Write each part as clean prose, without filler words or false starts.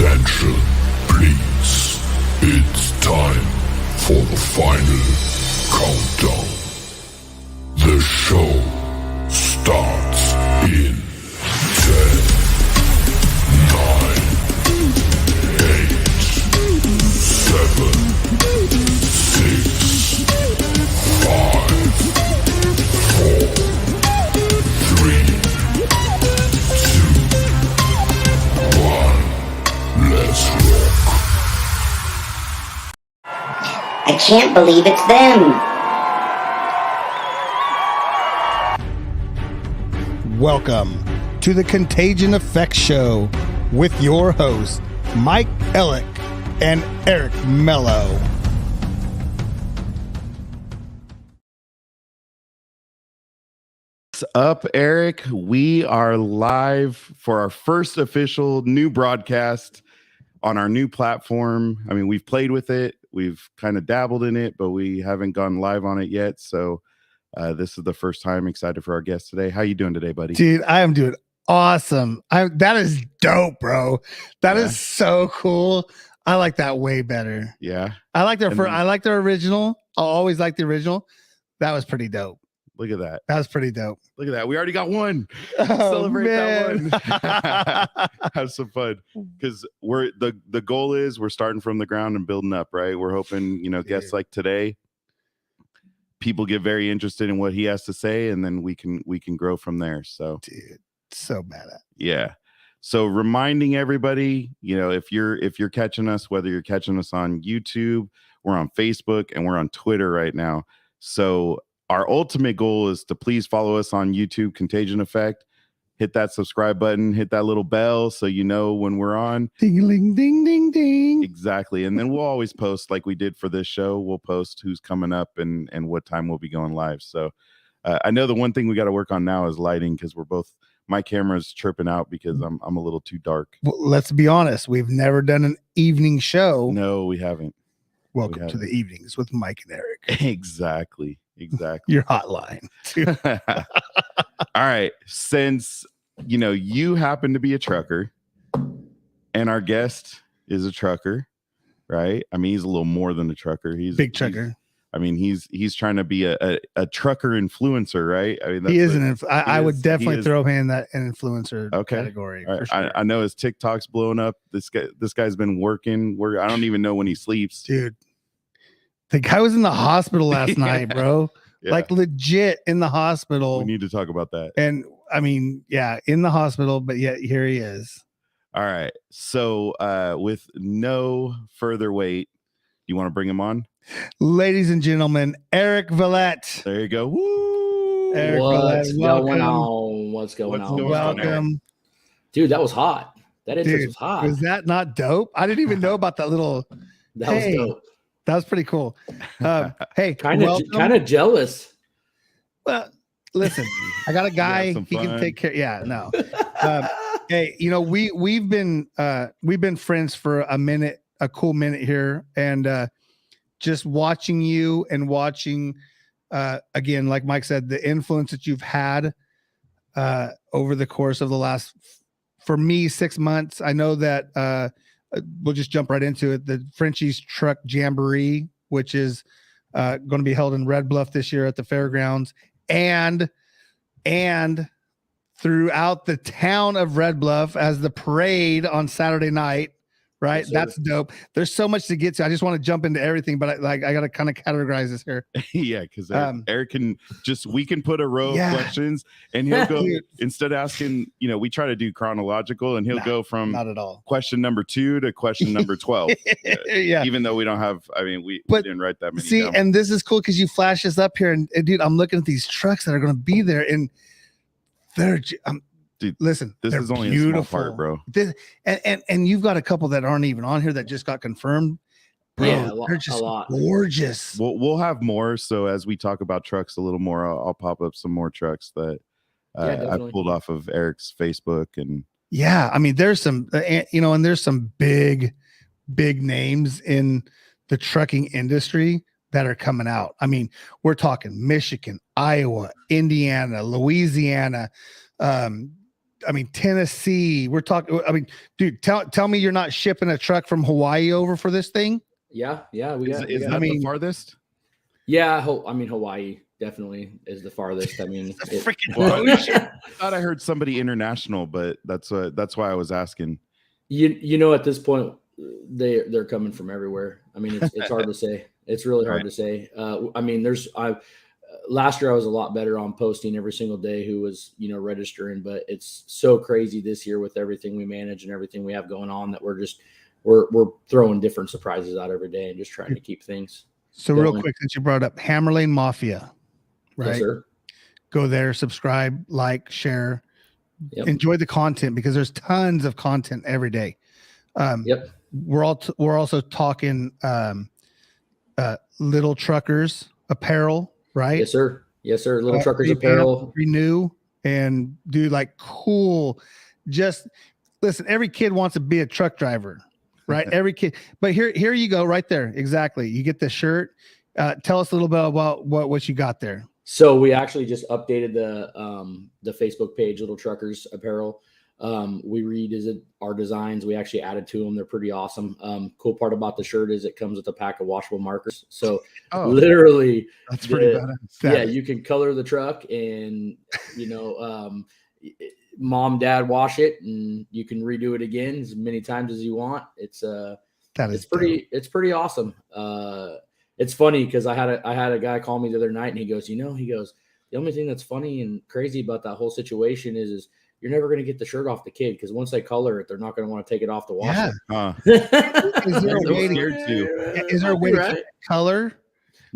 Attention, please. It's time for the final countdown. The show starts in 10, 9, 8, 7, 6, 5, 4, 3, 2, 1. Let's rock. I can't believe it's them. Welcome to the Contagion Effect Show with your hosts, Mike Ellick and Eric Mello. What's up, Eric? We are live for our first official new broadcast on our new platform. I mean, we've played with it. We've kind of dabbled in it, but we haven't gone live on it yet. So this is the first time. Excited for our guest today. How you doing today, buddy? Dude, I am doing awesome. That is dope, bro. That is so cool. I like that way better. Yeah. I like their original. I'll always like the original. That was pretty dope. Look at that. That was pretty dope. Look at that. We already got one. Oh, Celebrate man. that one. Have some fun. Because the goal is we're starting from the ground and building up, right? We're hoping, guests like today, people get very interested in what he has to say, and then we can grow from there. So Dude, so bad at. yeah. So reminding everybody, if you're catching us, whether you're catching us on YouTube, we're on Facebook, and we're on Twitter right now. So our ultimate goal is to please follow us on YouTube, Contagion Effect. Hit that subscribe button, hit that little bell so you know when we're on. Ding, ding, ding, ding. Exactly. And then we'll always post like we did for this show. We'll post who's coming up and what time we'll be going live. So I know the one thing we got to work on now is lighting, because my camera's chirping out because I'm a little too dark. Well, let's be honest. We've never done an evening show. No, we haven't. Welcome to the evenings with Mike and Eric. Exactly. Your hotline. All right. Since, you happen to be a trucker and our guest is a trucker, right? I mean, he's a little more than a trucker. He's big trucker. He's trying to be a trucker influencer, right? I mean, that's he is I would definitely throw him in that influencer category. Right. For sure. I know his TikTok's blowing up. This guy's been working. I don't even know when he sleeps. Dude, the guy was in the hospital last night, bro. Yeah. Like legit in the hospital. We need to talk about that. And I mean, yeah, in the hospital, but yet here he is. All right. So with no further wait, you want to bring him on? Ladies and gentlemen, Eric Vallette. There you go. Woo! Eric What's Vallette, going on? What's going on? Welcome. Dude, that was hot. That entrance was hot. Was that not dope? I didn't even know about that little. That was dope. That was pretty cool. Hey, kind of jealous. Well, listen, I got a guy. He can take care. Yeah, no. Hey, we've been friends for a cool minute here, and just watching you and watching again, like Mike said, the influence that you've had over the course of the last, for me, 6 months. I know that. We'll just jump right into it. The Frenchie's Truck Jamboree, which is going to be held in Red Bluff this year at the fairgrounds, and throughout the town of Red Bluff as the parade on Saturday night. Right, yes, that's dope. There's so much to get to. I just want to jump into everything, but I got to kind of categorize this here. Yeah, because Eric can we can put a row of questions, and he'll go instead of asking. We try to do chronological, and he'll go from not at all question number 2 to question number 12. Yeah, even though we don't have. I mean, we didn't write that many. See, down. And this is cool because you flash this up here, and dude, I'm looking at these trucks that are going to be there, and they're. Dude, listen, this is only beautiful. A small part, bro. And you've got a couple that aren't even on here that just got confirmed. Bro, yeah, they're just a lot. Gorgeous. We'll have more. So as we talk about trucks a little more, I'll pop up some more trucks that I pulled off of Eric's Facebook. And yeah, I mean, there's some, and there's some big names in the trucking industry that are coming out. I mean, we're talking Michigan, Iowa, Indiana, Louisiana, I mean, Tennessee. We're talking. I mean, dude, tell me you're not shipping a truck from Hawaii over for this thing. Yeah. Is that the farthest? Yeah, Hawaii definitely is the farthest. I mean, freaking I thought I heard somebody international, but that's why I was asking. At this point, they're coming from everywhere. I mean, it's hard to say. It's really hard to say. I mean, last year I was a lot better on posting every single day who was, registering, but it's so crazy this year with everything we manage and everything we have going on that we're throwing different surprises out every day and just trying to keep things. So real quick, since you brought up Hammer Lane Mafia, right? Yes, sir. Go there, subscribe, like, share, enjoy the content because there's tons of content every day. We're also talking Little Truckers apparel, right? Yes, sir. Little Truckers apparel. Renew and do like cool. Just listen. Every kid wants to be a truck driver, right? Every kid. But here you go, right there. Exactly. You get the shirt. Tell us a little bit about what you got there. So we actually just updated the Facebook page, Little Truckers Apparel. We redid our designs. We actually added to them. They're pretty awesome. Cool part about the shirt is it comes with a pack of washable markers. So literally, that's pretty badass. Yeah, you can color the truck and mom, dad wash it, and you can redo it again as many times as you want. It's pretty awesome. It's funny because I had a guy call me the other night and he goes, the only thing that's funny and crazy about that whole situation is you're never going to get the shirt off the kid because once they color it, they're not going to want to take it off the washer. Is there a way to color?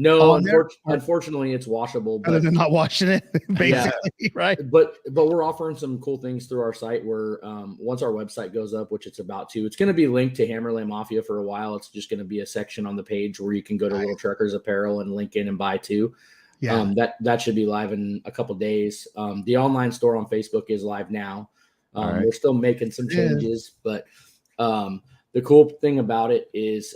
No, unfortunately, it's washable. Other than not washing it, basically, right? But we're offering some cool things through our site where once our website goes up, which it's about to, it's going to be linked to Hammer Lane Mafia for a while. It's just going to be a section on the page where you can go to Little Truckers Apparel and link in and buy too. Yeah, that should be live in a couple days. The online store on Facebook is live now. We're still making some changes, but the cool thing about it is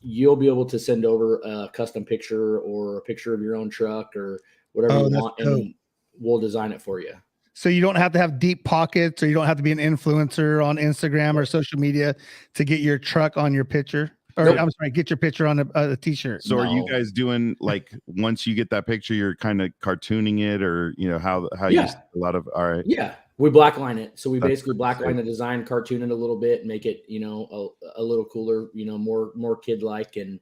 you'll be able to send over a custom picture or a picture of your own truck or whatever you want, and we'll design it for you. So you don't have to have deep pockets, or you don't have to be an influencer on Instagram or social media to get your truck on your picture. Or I'm sorry, get your picture on a t-shirt. So are you guys doing like once you get that picture, you're kind of cartooning it, or how you a lot of we blackline it. So we basically blackline the design, cartoon it a little bit, make it a little cooler, more kid like, and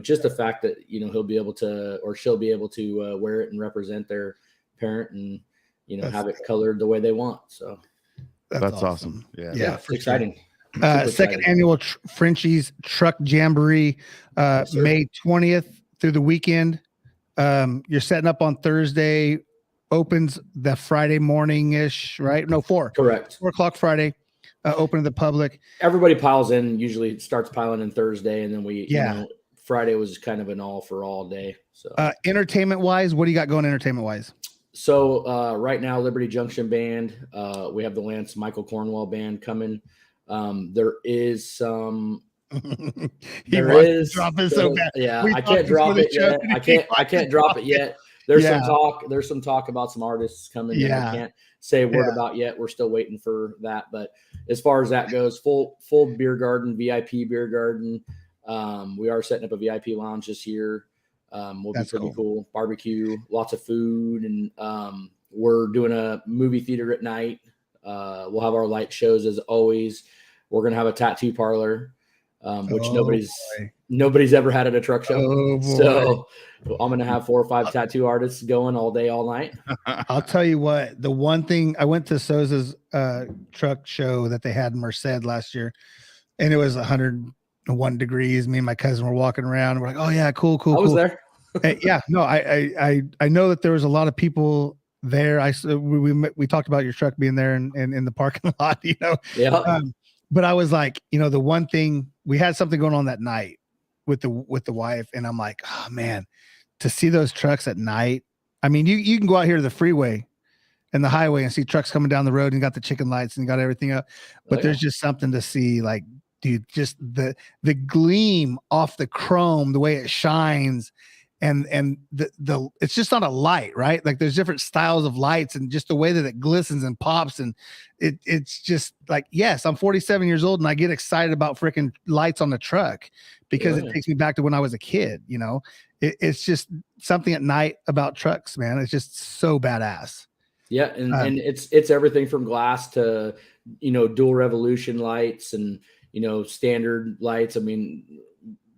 just the fact that he'll be able to or she'll be able to wear it and represent their parent and have it colored the way they want. So that's awesome. Yeah, it's exciting. Second annual Frenchie's Truck Jamboree, May 20th through the weekend. You're setting up on Thursday, opens the Friday morning ish, right? No, 4. Correct. 4:00 Friday, open to the public. Everybody piles in. Usually it starts piling in Thursday, and then Friday was kind of an all for all day. So entertainment wise, what do you got going entertainment wise? So right now, Liberty Junction Band. We have the Lance Michael Cornwell Band coming. There is some. Drop it so bad. Yeah, I can't drop it yet. I can't drop it yet. There's some talk. There's some talk about some artists coming. Yeah, I can't say a word about yet. We're still waiting for that. But as far as that goes, full beer garden, VIP beer garden. We are setting up a VIP lounge this year. Will be pretty cool. Barbecue, lots of food, and we're doing a movie theater at night. We'll have our light shows as always. We're gonna have a tattoo parlor, which nobody's ever had at a truck show. So I'm gonna have 4 or 5 tattoo artists going all day, all night. I'll tell you what. The one thing I went to Souza's truck show that they had in Merced last year, and it was 101 degrees. Me and my cousin were walking around. And we're like, "Oh yeah, cool." I was there. I know that there was a lot of people there. We talked about your truck being there and in the parking lot, Yeah. But I was like, the one thing, we had something going on that night with the wife, and I'm like, oh man, to see those trucks at night. I mean, you can go out here to the freeway and the highway and see trucks coming down the road and got the chicken lights and got everything up, but there's just something to see, like, dude, just the gleam off the chrome, the way it shines, and the it's just not a light, right? Like there's different styles of lights and just the way that it glistens and pops, and it's just like, yes, I'm 47 years old and I get excited about freaking lights on the truck because it takes me back to when I was a kid. You know, it's just something at night about trucks, man. It's just so badass. Yeah, and it's everything from glass to, you know, dual revolution lights and, you know, standard lights. I mean,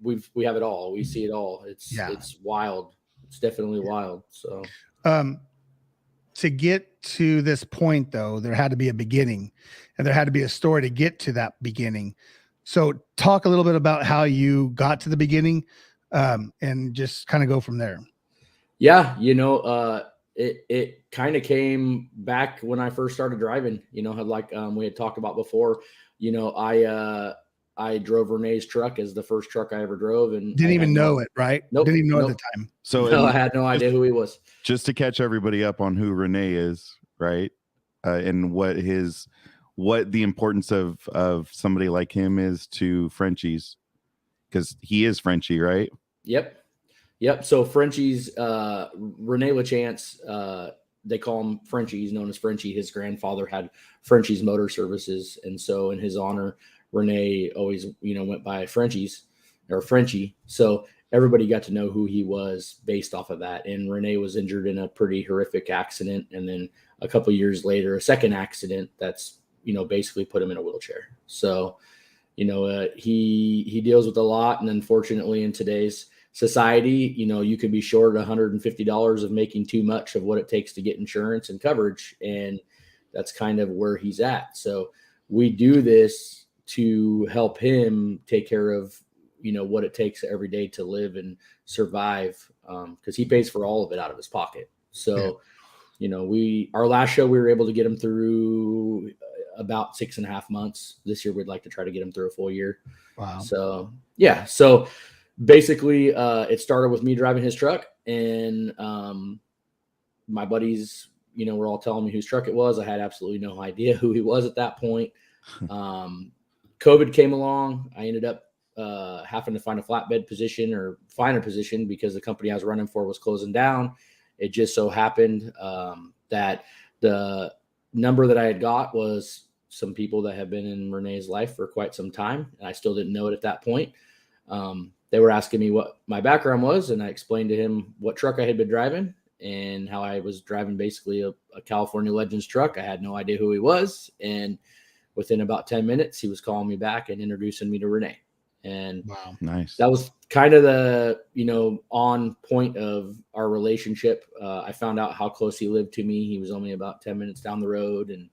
we have it all. We see it all. It's wild. It's definitely wild. So to get to this point though, there had to be a beginning and there had to be a story to get to that beginning. So talk a little bit about how you got to the beginning, and just kind of go from there. Yeah, you know, it kind of came back when I first started driving, you know, like we had talked about before. You know, I drove Renee's truck as the first truck I ever drove, and didn't even know it, right? Nope, didn't even know at the time. So no, I had no idea who he was. Just to catch everybody up on who Renee is, right? And what the importance of somebody like him is to Frenchies, because he is Frenchy, right? Yep. So Frenchie's, Renee LaChance, they call him Frenchie. He's known as Frenchie. His grandfather had Frenchie's Motor Services, and so in his honor, Renee always, you know, went by Frenchie's or Frenchie. So everybody got to know who he was based off of that. And Renee was injured in a pretty horrific accident, and then a couple of years later, a second accident that's, you know, basically put him in a wheelchair. So, you know, he deals with a lot, and unfortunately, in today's society, you know, you could be short $150 of making too much of what it takes to get insurance and coverage, and that's kind of where he's at. So we do this to help him take care of, you know, what it takes every day to live and survive, because he pays for all of it out of his pocket. So, you know, our last show, we were able to get him through about 6.5 months. This year, we'd like to try to get him through a full year. Wow. So, yeah. So basically, it started with me driving his truck, and my buddies, you know, were all telling me whose truck it was. I had absolutely no idea who he was at that point. COVID came along. I ended up having to find a flatbed position or finer position because the company I was running for was closing down. It just so happened that the number that I had got was some people that have been in Renee's life for quite some time, and I still didn't know it at that point. They were asking me what my background was, and I explained to him what truck I had been driving and how I was driving basically a California Legends truck. I had no idea who he was, and within about 10 minutes, he was calling me back and introducing me to Renee. And wow, nice. That was kind of the, you know, on point of our relationship. I found out how close he lived to me. He was only about 10 minutes down the road. And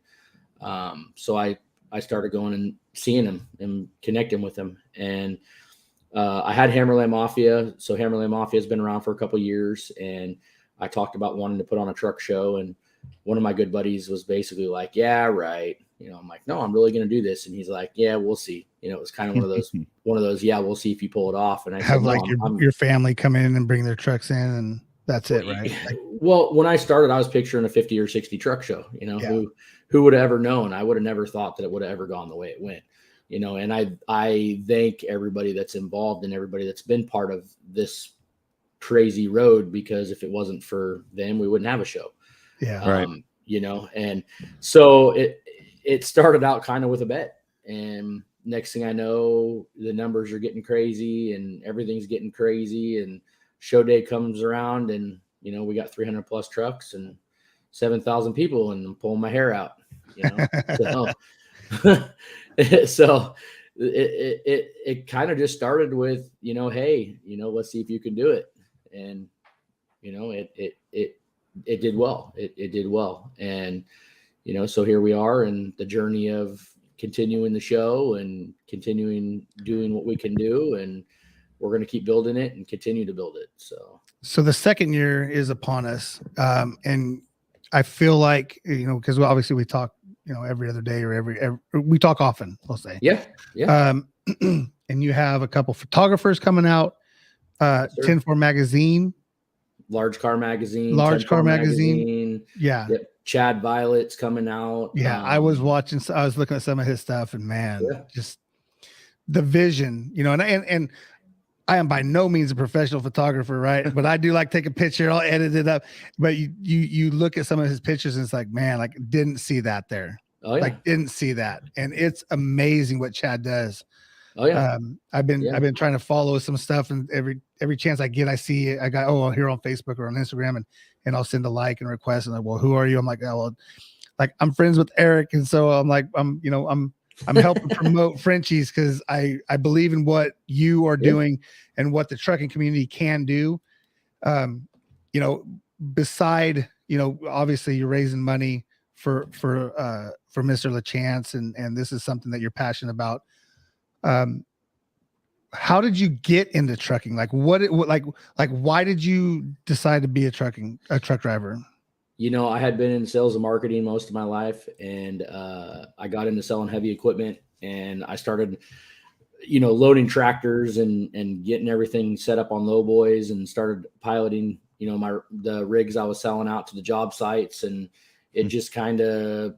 so I started going and seeing him and connecting with him. And I had Hammerland Mafia. So Hammerland Mafia has been around for a couple of years. And I talked about wanting to put on a truck show. And one of my good buddies was basically like, yeah, right. You know, I'm like, no, I'm really going to do this. And he's like, yeah, we'll see. You know, it was kind of one of those, yeah, we'll see if you pull it off. And I have said, like your family come in and bring their trucks in, and that's it, right? Like, well, when I started, I was picturing a 50 or 60 truck show, you know, who would have ever known? I would have never thought that it would have ever gone the way it went, you know, and I thank everybody that's involved and everybody that's been part of this crazy road, because if it wasn't for them, we wouldn't have a show. Yeah. Right. You know, and so it started out kind of with a bet, and next thing I know, the numbers are getting crazy and everything's getting crazy, and show day comes around, and, you know, we got 300 plus trucks and 7,000 people, and I'm pulling my hair out, you know? So it kind of just started with, you know, hey, you know, let's see if you can do it. And, you know, it did well. It did well. And, you know, so here we are in the journey of continuing the show and continuing doing what we can do. And we're going to keep building it and continue to build it. So the second year is upon us. And I feel like, you know, because obviously we talk, you know, every other day or every we talk often, we'll say. Yeah. And you have a couple photographers coming out, 10-4 magazine. Large Car Magazine. Yeah. Yep. Chad Violet's coming out. Yeah. I was looking at some of his stuff, and man, just the vision, you know, and I am by no means a professional photographer, right? But I do like take a picture, I'll edit it up. But you look at some of his pictures and it's like, man, like didn't see that there. Oh yeah. Like didn't see that. And it's amazing what Chad does. Oh yeah. I've been trying to follow some stuff, and every chance I get, I see it. I got here on Facebook or on Instagram, and I'll send a like and request, and like, well, who are you? I'm like, oh, well, like I'm friends with Eric, and so I'm like, I'm helping promote Frenchies because I believe in what you are doing and what the trucking community can do. Beside, obviously you're raising money for Mr. LaChance, and this is something that you're passionate about. How did you get into trucking? Like why did you decide to be a truck driver? I had been in sales and marketing most of my life, and I got into selling heavy equipment, and I started, loading tractors and getting everything set up on low boys, and started piloting, the rigs I was selling out to the job sites, and it just kind of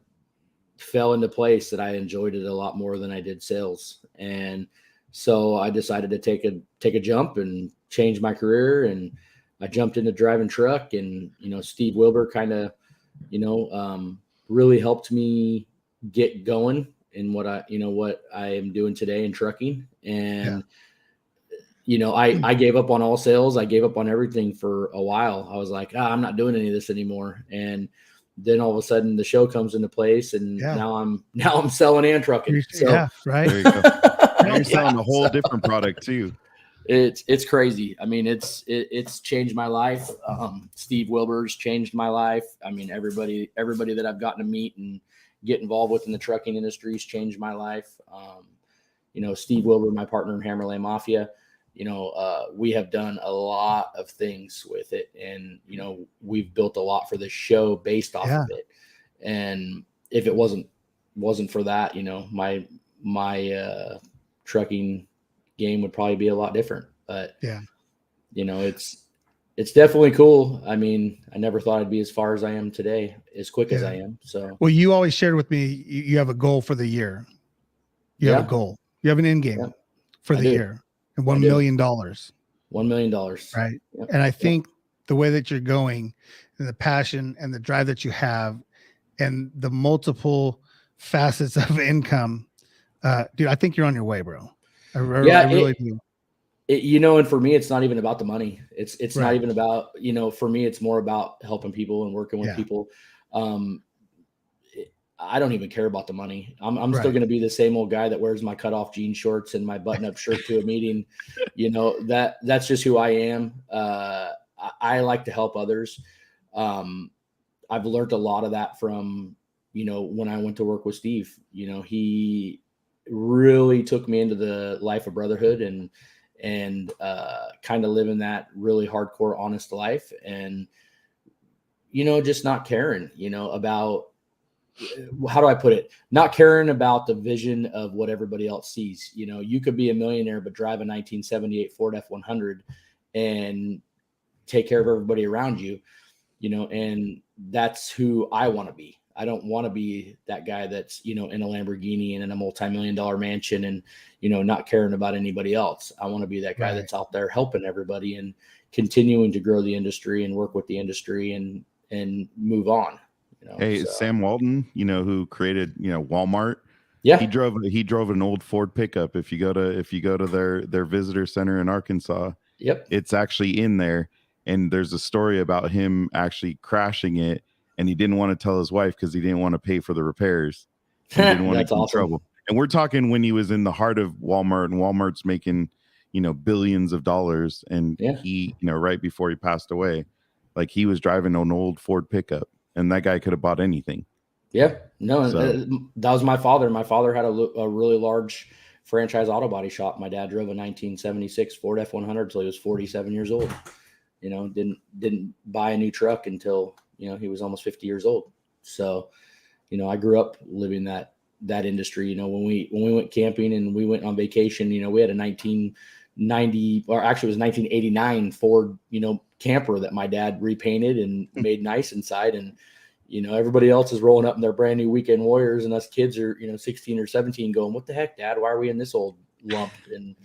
fell into place that I enjoyed it a lot more than I did sales. And so I decided to take a jump and change my career, and I jumped into driving truck, and, Steve Wilbur kind of, really helped me get going in what I am doing today in trucking. And, I gave up on all sales. I gave up on everything for a while. I was like, I'm not doing any of this anymore. And then all of a sudden the show comes into place, and now I'm selling and trucking. So, yeah, right. There you go. Now you're selling a whole different product too. It's crazy. I mean, it's changed my life. Steve Wilbur's changed my life. I mean, everybody that I've gotten to meet and get involved with in the trucking industry has changed my life. Steve Wilbur, my partner in Hammerlane Mafia, we have done a lot of things with it, and, we've built a lot for the show based off of it. And if it wasn't for that, my trucking game would probably be a lot different. But it's definitely cool. I mean, I never thought I'd be as far as I am today, as quick as I am. So, well, you always shared with me, you have a goal for the year. You have a goal. You have an end game for the year, and $1 million. $1 million. Right. Yep. And I think the way that you're going, and the passion and the drive that you have, and the multiple facets of income, dude, I think you're on your way, bro. I really do. And for me, it's not even about the money. It's not even about, for me, it's more about helping people and working with people. I don't even care about the money. I'm still going to be the same old guy that wears my cutoff jean shorts and my button-up shirt to a meeting. That's just who I am. I like to help others. I've learned a lot of that from, when I went to work with Steve. He really took me into the life of brotherhood and kind of living that really hardcore, honest life, and, just not caring, about, how do I put it? Not caring about the vision of what everybody else sees. You could be a millionaire, but drive a 1978 Ford F-100 and take care of everybody around you, and that's who I want to be. I don't want to be that guy that's, in a Lamborghini and in a multi-million-dollar mansion and, not caring about anybody else. I want to be that guy that's out there helping everybody and continuing to grow the industry and work with the industry and move on. Sam Walton, who created, Walmart. Yeah. He drove an old Ford pickup. If you go to their visitor center in Arkansas, it's actually in there. And there's a story about him actually crashing it. And he didn't want to tell his wife because he didn't want to pay for the repairs. He didn't want to get in trouble. And we're talking when he was in the heart of Walmart, and Walmart's making, billions of dollars. And he, right before he passed away, like he was driving an old Ford pickup, and that guy could have bought anything. Yeah, no, that was my father. My father had a really large franchise auto body shop. My dad drove a 1976 Ford F-100 until he was 47 years old. Didn't buy a new truck until, he was almost 50 years old. So, I grew up living that industry. When we went camping and we went on vacation, we had a 1990, or actually it was 1989 Ford, camper that my dad repainted and made nice inside. And, everybody else is rolling up in their brand new Weekend Warriors, and us kids are, 16 or 17 going, what the heck, Dad? Why are we in this old lump? And,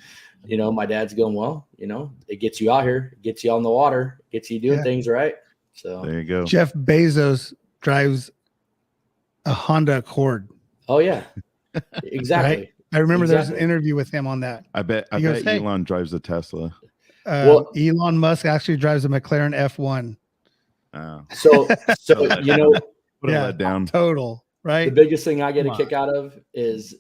you know, my dad's going, well, you know, it gets you out here, it gets you on the water, it gets you doing things right. So there you go. Jeff Bezos drives a Honda Accord. Oh yeah, exactly. Right? I remember there was an interview with him on that. I bet Elon drives a Tesla. Well, Elon Musk actually drives a McLaren F1. So you know, let down. Total. Right. The biggest thing I get a kick out of is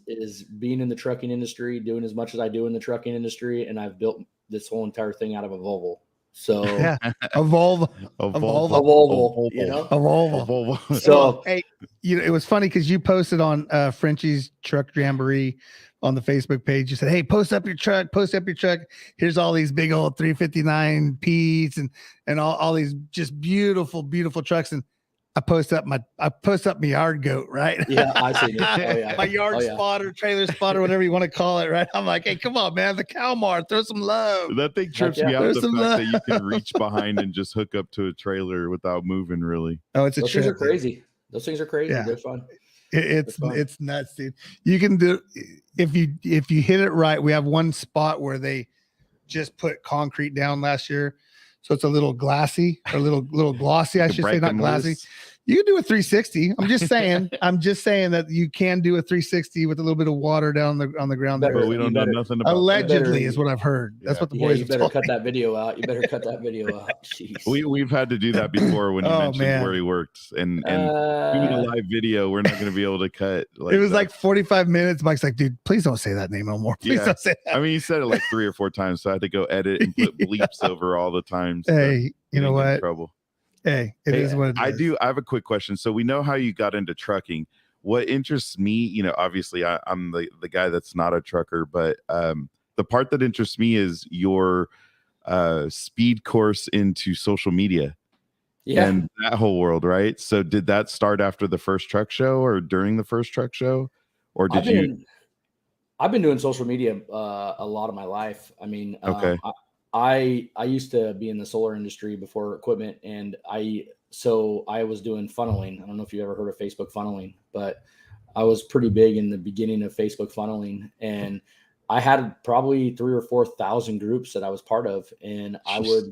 being in the trucking industry, doing as much as I do in the trucking industry, and I've built this whole entire thing out of a Volvo. So yeah, a Volvo, you know, a Volvo. So hey, you know, it was funny because you posted on Frenchie's Truck Jamboree on the Facebook page. You said, "Hey, post up your truck. Here's all these big old 359 P's and all these just beautiful trucks." And I post up my yard goat, right? Yeah, I see it. Oh, yeah. My yard spotter, trailer spotter, whatever you want to call it, right? I'm like, hey, come on, man, the Kalmar, throw some love. That thing trips me out, the fact that you can reach behind and just hook up to a trailer without moving, really. Oh, it's a Those things are crazy. Those things are crazy. Yeah. They're fun. It's nuts, dude. You can do if you hit it right. We have one spot where they just put concrete down last year. So it's a little glassy, or a little glossy, I should say, not glassy. Loose. You can do a 360. I'm just saying that you can do a 360 with a little bit of water down on the ground there. But we don't know nothing about allegedly is what I've heard. That's what the boys you better cut that video out. You better cut that video out. Jeez. We've had to do that before when you mentioned where he worked. And doing a live video, we're not going to be able to cut. It was like 45 minutes. Mike's like, dude, please don't say that name no more. Please don't say that. I mean, he said it like 3 or 4 times, so I had to go edit and put bleeps over all the times. Hey, you know what? Trouble. Hey, it is what it is. I have a quick question. So we know how you got into trucking. What interests me, you know, obviously I'm the guy that's not a trucker, but the part that interests me is your speed course into social media. Yeah. And that whole world, right? So did that start after the first truck show or during the first truck show? Or I've been doing social media a lot of my life. I mean, okay. I used to be in the solar industry before equipment, and I was doing funneling. I don't know if you ever heard of Facebook funneling, but I was pretty big in the beginning of Facebook funneling, and I had probably 3,000 or 4,000 groups that I was part of, and I would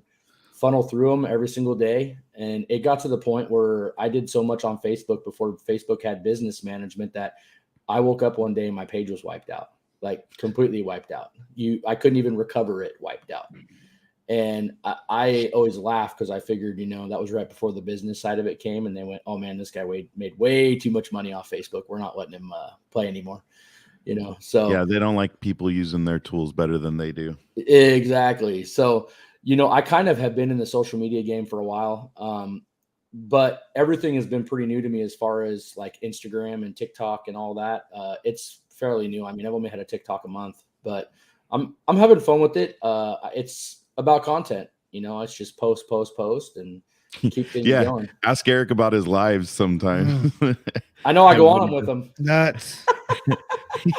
funnel through them every single day. And it got to the point where I did so much on Facebook before Facebook had business management that I woke up one day and my page was wiped out. Like completely wiped out. I couldn't even recover it, wiped out. And I always laugh because I figured, you know, that was right before the business side of it came, and they went, oh man, this guy made way too much money off Facebook. We're not letting him play anymore. You know, so yeah, they don't like people using their tools better than they do. Exactly. So, you know, I kind of have been in the social media game for a while. But everything has been pretty new to me as far as like Instagram and TikTok and all that. It's fairly new. I mean, I've only had a TikTok a month, but I'm having fun with it. It's about content, you know, it's just post and keep things going. Ask Eric about his lives sometime. I know I go on with him. Nuts.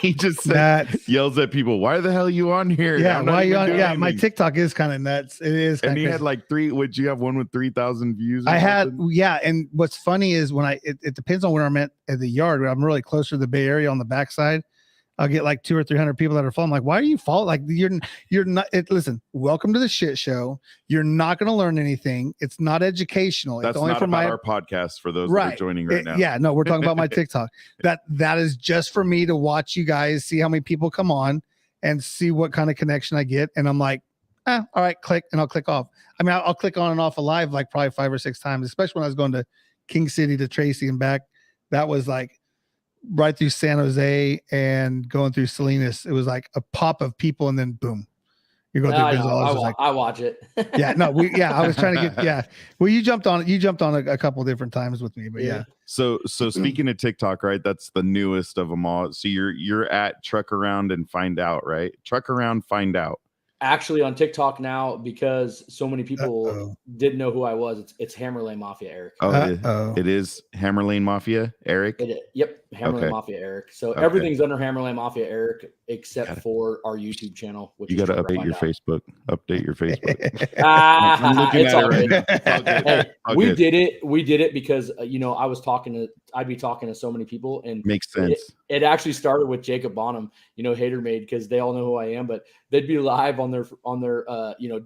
He just yells at people, why the hell are you on here? Yeah, why are you on? Yeah, anything. My TikTok is kind of nuts. It is. And he had like would you have one with 3,000 views? I had, yeah. And what's funny is when it depends on where I'm at the yard. I'm really close to the Bay Area on the backside. I'll get like 200 or 300 people that are following. I'm like, why are you following? Like you're not. Listen, welcome to the shit show. You're not going to learn anything. It's not educational. That's it's only not for our podcast for those that are joining right now. Yeah, no, we're talking about my TikTok. That is just for me to watch you guys, see how many people come on, and see what kind of connection I get. And I'm like, all right, click, and I'll click off. I mean, I'll click on and off a live like probably 5 or 6 times, especially when I was going to King City to Tracy and back. That was like right through San Jose and going through Salinas. It was like a pop of people, and then boom, you go through Gonzales. I watch it. Yeah, no, I was trying to get. Yeah, well, you jumped on a couple different times with me, but yeah. So speaking of TikTok, right? That's the newest of them all. So you're at Truck Around and Find Out, right? Truck Around, Find Out. Actually on TikTok now, because so many people didn't know who I was. It's Hammerlane Mafia Eric. It is Hammerlane Mafia Eric. Yep, Hammerlane Mafia Eric. So everything's under Hammerlane Mafia Eric except for our YouTube channel. Which you got to update your Facebook. Update your Facebook. I'm looking at it right now. We did it because you know, I was talking I'd be talking to so many people, and makes sense. It actually started with Jacob Bonham, Hater Made, because they all know who I am, but they'd be live on their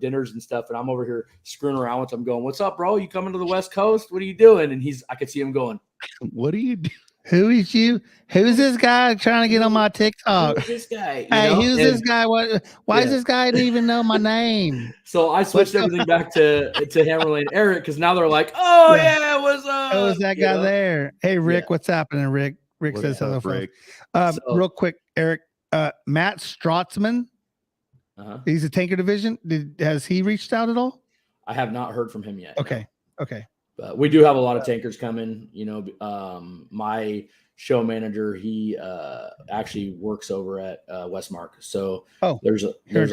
dinners and stuff, and I'm over here screwing around with them, going, "What's up, bro? You coming to the West Coast? What are you doing?" And I could see him going, "What are you doing? Who is you? Who's this guy trying to get on my TikTok? Who's this guy? Hey, who's this guy? Why does this guy didn't even know my name?" So I switched everything back to Hammerlane Eric, because now they're like, "Oh yeah, what's up? Oh, is that guy there? Hey, Rick, what's happening, Rick? Rick says hello, Rick. Real quick, Eric, Matt Strotzman. He's a tanker division. Has he reached out at all? I have not heard from him yet. Okay. But we do have a lot of tankers coming. My show manager, he actually works over at Westmark. So there's a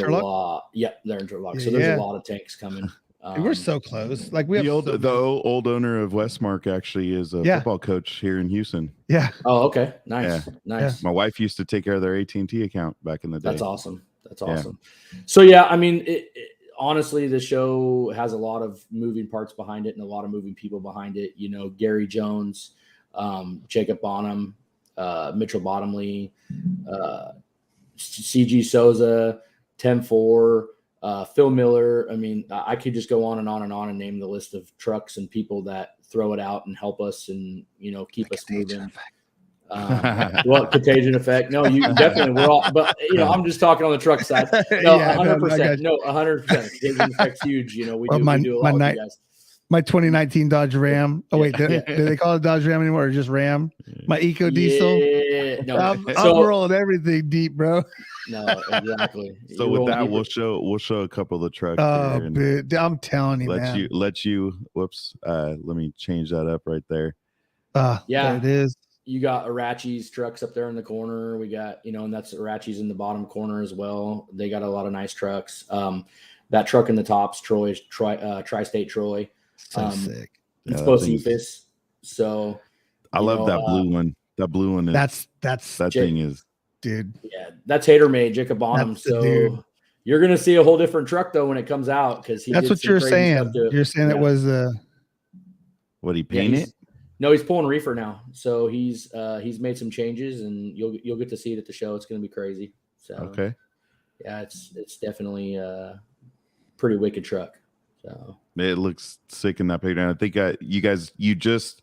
lot. Yep, they're in Turlock. So there's a lot of tanks coming. We're so close. Like we have the old owner of Westmark actually is a football coach here in Houston. Yeah. Oh, okay. Nice. Yeah. My wife used to take care of their AT&T account back in the day. That's awesome. So yeah, I mean, honestly, the show has a lot of moving parts behind it and a lot of moving people behind it. Gary Jones, Jacob Bonham, Mitchell Bottomley, CG Souza, Tim Four, Phil Miller. I mean, I could just go on and on and on and name the list of trucks and people that throw it out and help us and keep us moving. Contagion effect. No, you definitely. We're all, but I'm just talking on the truck side. No, 100%. No, 100%. Contagion effect's huge. We do a lot with you guys. My 2019 Dodge Ram. Oh wait, do they call it Dodge Ram anymore, or just Ram? My Eco Diesel. Yeah, no. I'm rolling everything deep, bro. No, exactly. So with that, we'll show a couple of the trucks. Oh, dude, I'm telling you, man. Let you. Whoops. Let me change that up right there. There it is. You got Arachi's trucks up there in the corner. We got, and that's Arachi's in the bottom corner as well. They got a lot of nice trucks. That truck in the top's Tri-State Troy. So sick. It's Bocephus. So I love that blue one. That blue one. That thing is, dude. Yeah, that's Hater Made, Jacob Bonham. So you're gonna see a whole different truck though when it comes out, because that's what you're saying. You're saying it was what he painted. No, he's pulling reefer now. So he's made some changes, and you'll get to see it at the show. It's gonna be crazy. So okay. Yeah, it's definitely a pretty wicked truck. So it looks sick in that picture. And I think you just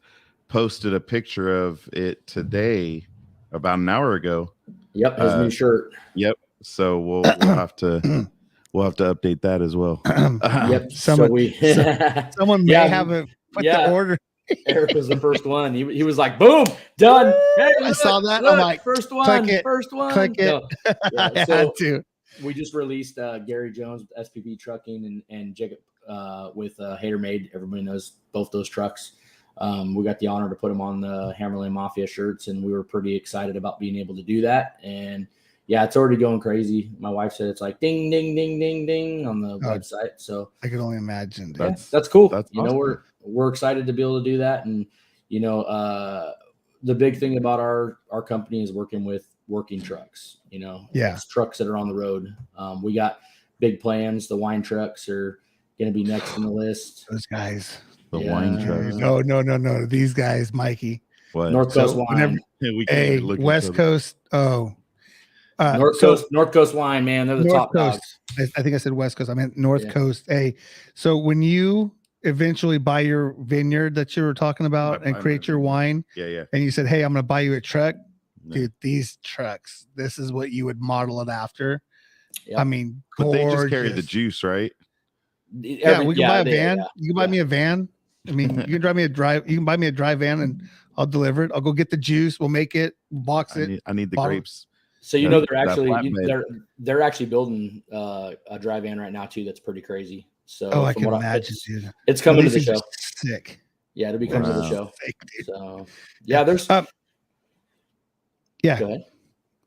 posted a picture of it today, about an hour ago. Yep, his new shirt. Yep. So we'll have to update that as well. Yep. Someone may have put the order. Eric was the first one. He was like, boom, done. Hey, I saw that. Look, I'm like, first one. Click it. No. So we just released Gary Jones with SPP Trucking and Jacob with Hater Made. Everybody knows both those trucks. We got the honor to put them on the Hammerlane Mafia shirts, and we were pretty excited about being able to do that. And yeah, it's already going crazy. My wife said it's like ding, ding, ding, ding, ding on the website. So I can only imagine. That's cool. That's awesome. We're excited to be able to do that. And the big thing about our company is working with working trucks. It's trucks that are on the road. We got big plans. The wine trucks are going to be next on the list. Those guys. The wine trucks. No. These guys, Mikey. What? North Coast Wine. West Coast. Oh. North Coast Wine, man. They're the top dogs. I think I said West Coast. I meant North Coast. Hey, so when you eventually buy your vineyard that you were talking about and create your wine, and you said, hey, I'm going to buy you a truck, dude, these trucks, this is what you would model it after. Yep. I mean, but they just carry the juice, right? We can buy a van. Yeah. You can buy me a van. I mean, you can you can buy me a dry van and I'll deliver it. I'll go get the juice. We'll make it, box it. I need the grapes. So they're actually building a dry van right now too. That's pretty crazy. So I can imagine, dude. It's coming to the show. Sick. Yeah, it'll be coming to the show. Sick, so yeah, there's Go ahead.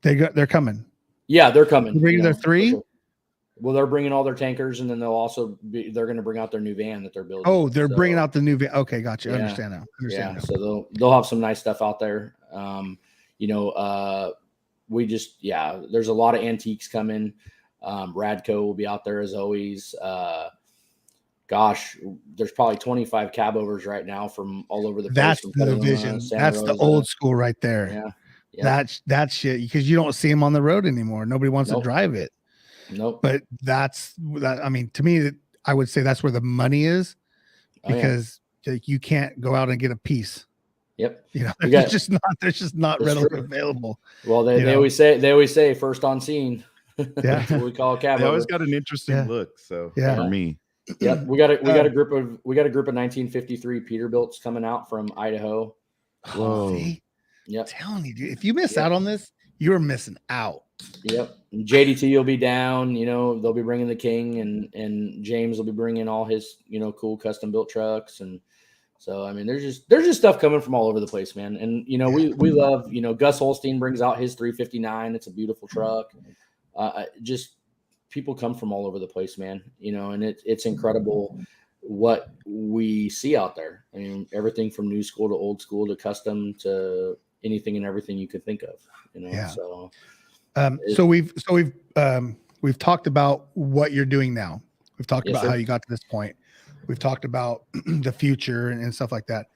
They're coming. Yeah, they're coming. They're bringing their 3. Sure. Well, they're bringing all their tankers, and then they're going to bring out their new van that they're building. Oh, they're bringing out the new van. Okay, gotcha. I understand now. So they'll have some nice stuff out there. There's a lot of antiques coming. Radco will be out there as always. gosh, there's probably 25 cab overs right now from all over the place. That's from the Petaluma, vision. Santa That's the Rosa. old school right there. Yeah. Yep. That's shit, because you don't see them on the road anymore. Nobody wants to drive it. Nope. But that's that. I mean, to me, I would say that's where the money is, because you can't go out and get a piece. Yep. You know, there's just not readily available. Well, they always say first on scene. Yeah. That's what we call a cab. They always got an interesting look. So for me. Yep. We got a group of 1953 Peterbilts coming out from Idaho. Whoa. Yep. I'm telling you, dude, if you miss out on this, you're missing out. Yep. And JDT will be down, you know, they'll be bringing the King, and James will be bringing all his, you know, cool custom built trucks. And so, I mean, there's just stuff coming from all over the place, man. And, you know, we love, you know, Gus Holstein brings out his 359. It's a beautiful truck. Just people come from all over the place, man, you know, and it's incredible what we see out there. I mean, everything from new school to old school to custom to anything and everything you could think of, you know. Yeah. So we've talked about what you're doing now. We've talked about how you got to this point. We've talked about the future and stuff like that.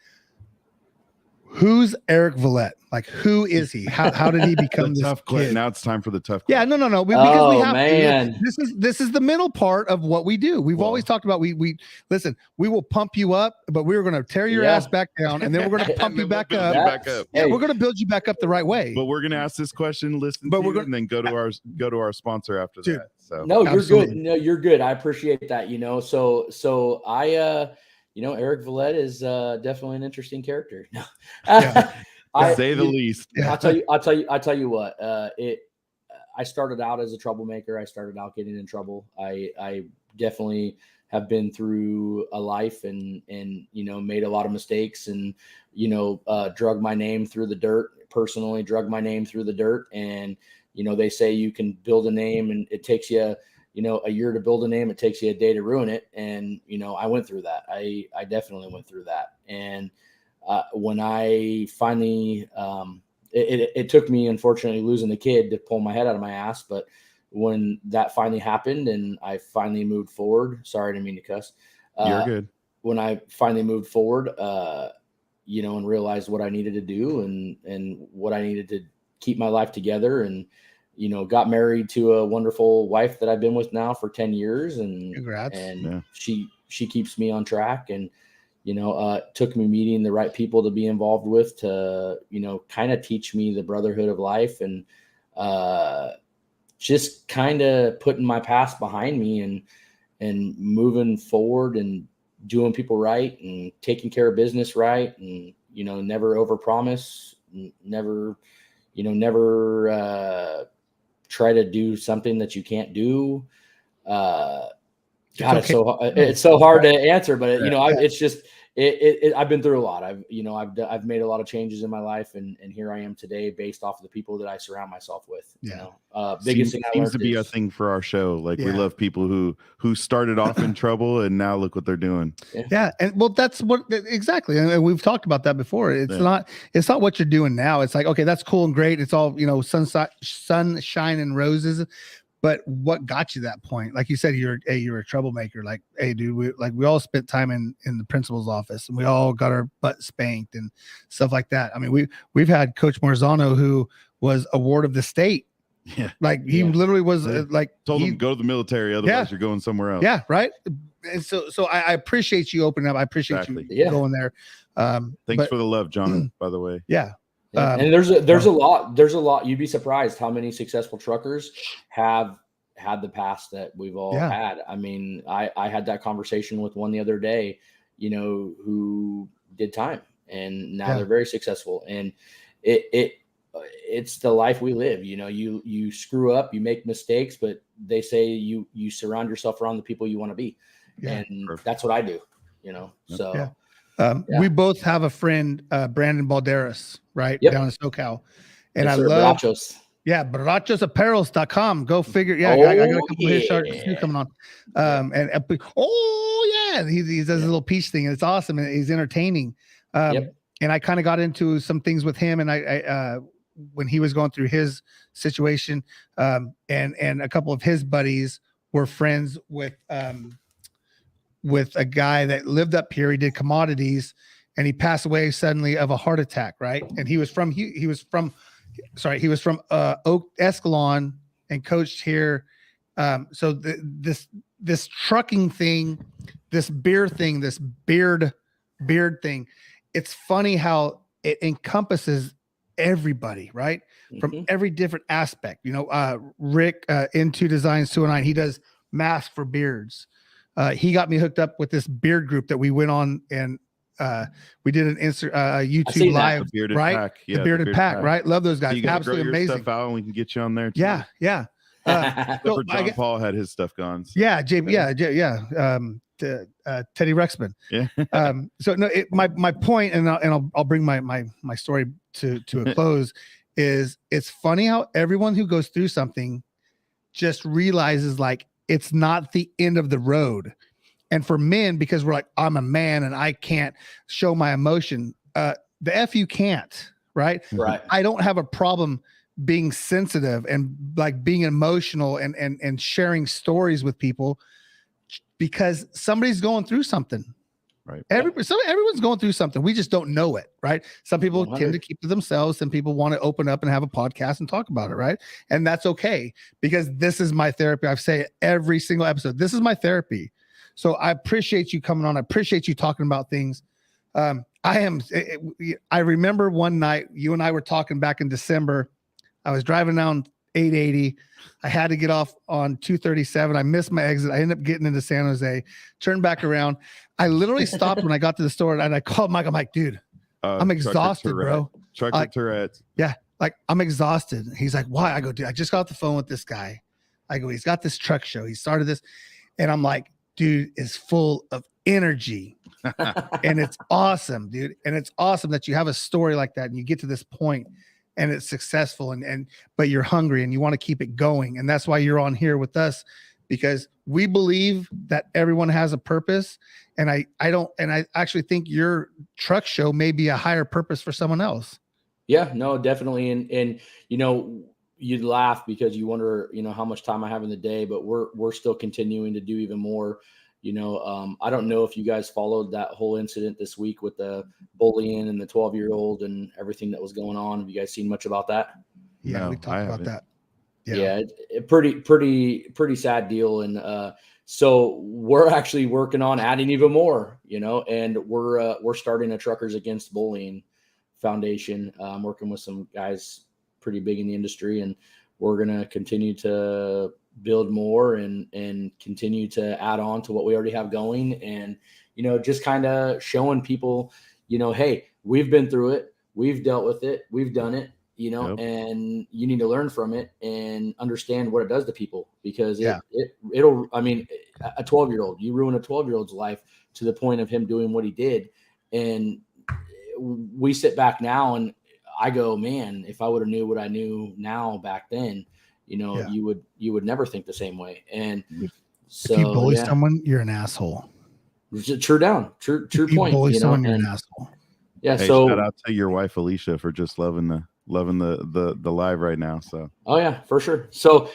Who's Eric Villette? Like, who is he? How did he become this tough kid? Now it's time for the tough Yeah, question. no. Because we have man. to. This is the middle part of what we do. We've always talked about we listen. We will pump you up, but we're going to tear your ass back down, and then we're going to pump you back up. Yeah, we're going to build you back up the right way. But we're going to ask this question, listen, to you, and then go to our sponsor after that. So no, you're good. No, you're good. I appreciate that. You know, so I you know, Eric Villette is definitely an interesting character. Say the least. I'll tell you what. I started out as a troublemaker. I started out getting in trouble. I definitely have been through a life and you know, made a lot of mistakes, and you know, drug my name through the dirt. Personally, drug my name through the dirt. And you know, they say you can build a name, and it takes you, you know, a year to build a name. It takes you a day to ruin it. And, you know, I went through that. I definitely went through that. And when I finally, it took me, unfortunately, losing the kid to pull my head out of my ass. But when that finally happened and I finally moved forward, sorry, I didn't mean to cuss. You're good. When I finally moved forward, you know, and realized what I needed to do and what I needed to keep my life together, and, you know, got married to a wonderful wife that I've been with now for 10 years. And, congrats. And she keeps me on track, and, you know, took me meeting the right people to be involved with to, you know, kind of teach me the brotherhood of life, and just kind of putting my past behind me and moving forward and doing people right and taking care of business right. And, you know, never overpromise, never try to do something that you can't do. God, it's so hard to answer, but you know, it's just, I've been through a lot. I've made a lot of changes in my life, and here I am today based off of the people that I surround myself with. You know, biggest thing seems to be a thing for our show. Like we love people who started off in trouble and now look what they're doing. Yeah. And well, that's what exactly. And we've talked about that before. It's not what you're doing now. It's like, okay, that's cool and great. It's all, you know, sunshine and roses. But what got you that point? Like you said, you're a troublemaker. Like, hey, dude, we all spent time in the principal's office, and we all got our butt spanked and stuff like that. I mean, we've had Coach Marzano, who was award of the state. Yeah, like he literally was like told him go to the military, otherwise you're going somewhere else. Yeah, right. And so I appreciate you opening up. I appreciate you going there. Thanks for the love, John. By the way, yeah. And there's a lot. You'd be surprised how many successful truckers have had the past that we've all had. I mean, I had that conversation with one the other day, you know, who did time, and now they're very successful. And it's the life we live. You know, you screw up, you make mistakes, but they say you surround yourself around the people you want to be. And that's what I do, you know? So we both have a friend, Brandon Balderas, right? Down in SoCal. And I love barachosapparels.com. Go figure. Yeah, I got a couple of his shirts coming on. He does a little peach thing, and it's awesome, and he's entertaining. And I kind of got into some things with him, and I when he was going through his situation, and a couple of his buddies were friends with with a guy that lived up here. He did commodities, and he passed away suddenly of a heart attack. Right, and he was from Oak Escalon and coached here. So this trucking thing, this beer thing, this beard thing, it's funny how it encompasses everybody, right? From every different aspect. Rick Into Designs 209, he does masks for beards. He got me hooked up with this beard group that we went on, and we did an YouTube live, the Bearded right? Pack. Yeah, the Bearded Pack, right? Love those guys. So you Absolutely grow your amazing. Stuff out, and we can get you on there too. Yeah. So John Paul had his stuff gone. So. Yeah, Teddy Rexman. Yeah. So no, my point, and I'll bring my story to a close. Is it's funny how everyone who goes through something just realizes like it's not the end of the road. And for men, because we're like, I'm a man and I can't show my emotion. The F you can't, right? Right. I don't have a problem being sensitive and like being emotional and sharing stories with people because somebody's going through something. Right. Everyone's going through something. We just don't know it, right? Some people 100. tend to keep to themselves. Some people want to open up and have a podcast and talk about it, right? And that's okay because this is my therapy. I say it every single episode. This is my therapy. So I appreciate you coming on. I appreciate you talking about things. I remember one night you and I were talking back in December. I was driving down 880. I had to get off on 237. I missed my exit. I ended up getting into San Jose, turned back around. I literally stopped when I got to the store and I called Mike. I'm like, dude, I'm exhausted, bro. Trucker Tourette's. Yeah. Like I'm exhausted. He's like, why? I go, dude, I just got off the phone with this guy. I go, he's got this truck show. He started this. And I'm like, dude is full of energy. And it's awesome, dude. And it's awesome that you have a story like that and you get to this point and it's successful but you're hungry and you want to keep it going. And that's why you're on here with us, because we believe that everyone has a purpose. And I actually think your truck show may be a higher purpose for someone else. Yeah, no, definitely. And you'd laugh because you wonder, how much time I have in the day, but we're still continuing to do even more. I don't know if you guys followed that whole incident this week with the bullying and the 12-year-old and everything that was going on. Have you guys seen much about that? Yeah, No, we talked about that. Yeah, pretty sad deal. And so we're actually working on adding even more, and we're starting a Truckers Against Bullying Foundation. I'm working with some guys pretty big in the industry, and we're going to continue to build more and continue to add on to what we already have going. And, just kind of showing people, hey, we've been through it. We've dealt with it. We've done it, Yep. and you need to learn from it and understand what it does to people, because Yeah. it'll, a 12-year-old, you ruin a 12-year-old's life to the point of him doing what he did. And we sit back now and I go, man, if I would have knew what I knew now back then, you would never think the same way. And so if you bully someone, you're an asshole. True point. If you bully someone, you're an asshole. Yeah. Hey, so shout out to your wife Alicia for just loving the live right now. So oh yeah, for sure. So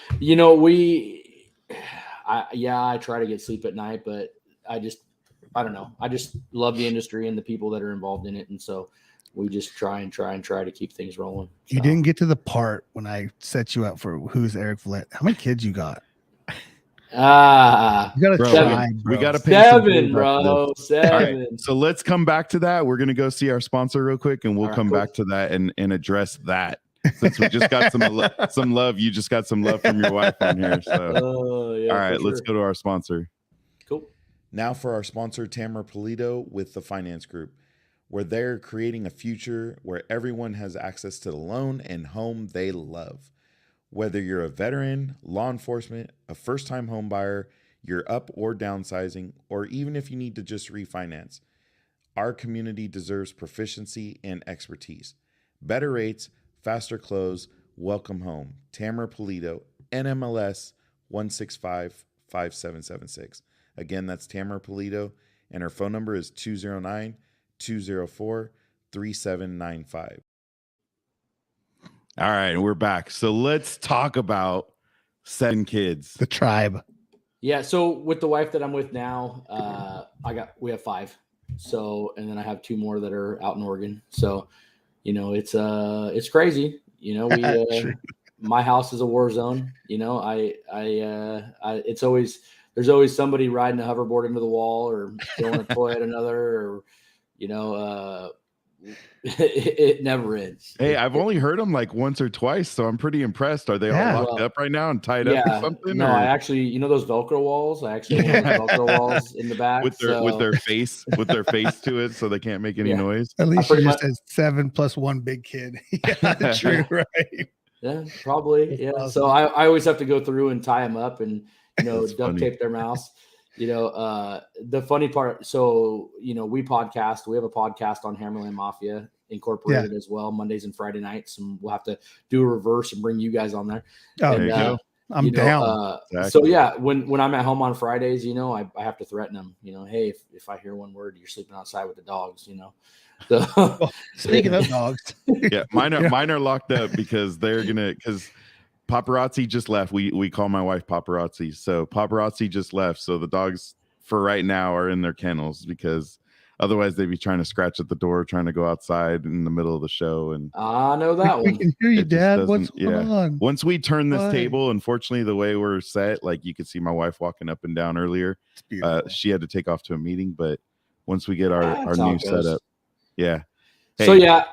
I try to get sleep at night, but I don't know. I just love the industry and the people that are involved in it, and so we just try to keep things rolling. So. You didn't get to the part when I set you up for who's Eric Vliet. How many kids you got? You gotta try, bro. We gotta pay seven, bro. 7. Right, so let's come back to that. We're gonna go see our sponsor real quick, and we'll come back to that and address that. Since we just got some love, you just got some love from your wife on here. So yeah, all right, let's go to our sponsor. Cool. Now for our sponsor, Tamara Pulido with the Finance Group, where they're creating a future where everyone has access to the loan and home they love. Whether you're a veteran, law enforcement, a first-time home buyer, you're up or downsizing, or even if you need to just refinance, our community deserves proficiency and expertise. Better rates, faster close, welcome home. Tamara Pulido, NMLS 1655776. Again, that's Tamara Pulido, and her phone number is 209-204-3795. All right, we're back. So let's talk about 7 kids. The tribe. Yeah. So with the wife that I'm with now, we have 5. So, and then I have 2 more that are out in Oregon. So, it's crazy. My house is a war zone. There's always somebody riding a hoverboard into the wall or throwing a toy at another, or, it never ends. Hey, I've only heard them like once or twice, so I'm pretty impressed. Are they all locked up right now and tied up or something? No, I actually, those Velcro walls. I actually have Velcro walls in the back with their face to it, so they can't make any noise. At least you just said 7 plus 1 big kid. Yeah, true, right? Yeah, probably. Yeah. Awesome. So I always have to go through and tie them up and duct tape their mouths. The funny part. So we podcast. We have a podcast on Hammerland Mafia Incorporated as well, Mondays and Friday nights, and we'll have to do a reverse and bring you guys on there. Oh, there you go. I'm down. Exactly. So yeah, when I'm at home on Fridays, I have to threaten them. Hey, if I hear one word, you're sleeping outside with the dogs. So, well, speaking of dogs, yeah, mine are locked up because because Paparazzi just left. We call my wife Paparazzi. So Paparazzi just left. So the dogs for right now are in their kennels because otherwise they'd be trying to scratch at the door, trying to go outside in the middle of the show. And I know that one. We can hear you, Dad. What's going on? Once we turn this table, unfortunately, the way we're set, like you could see my wife walking up and down earlier. She had to take off to a meeting, but once we get our new setup, yeah. Hey. So yeah,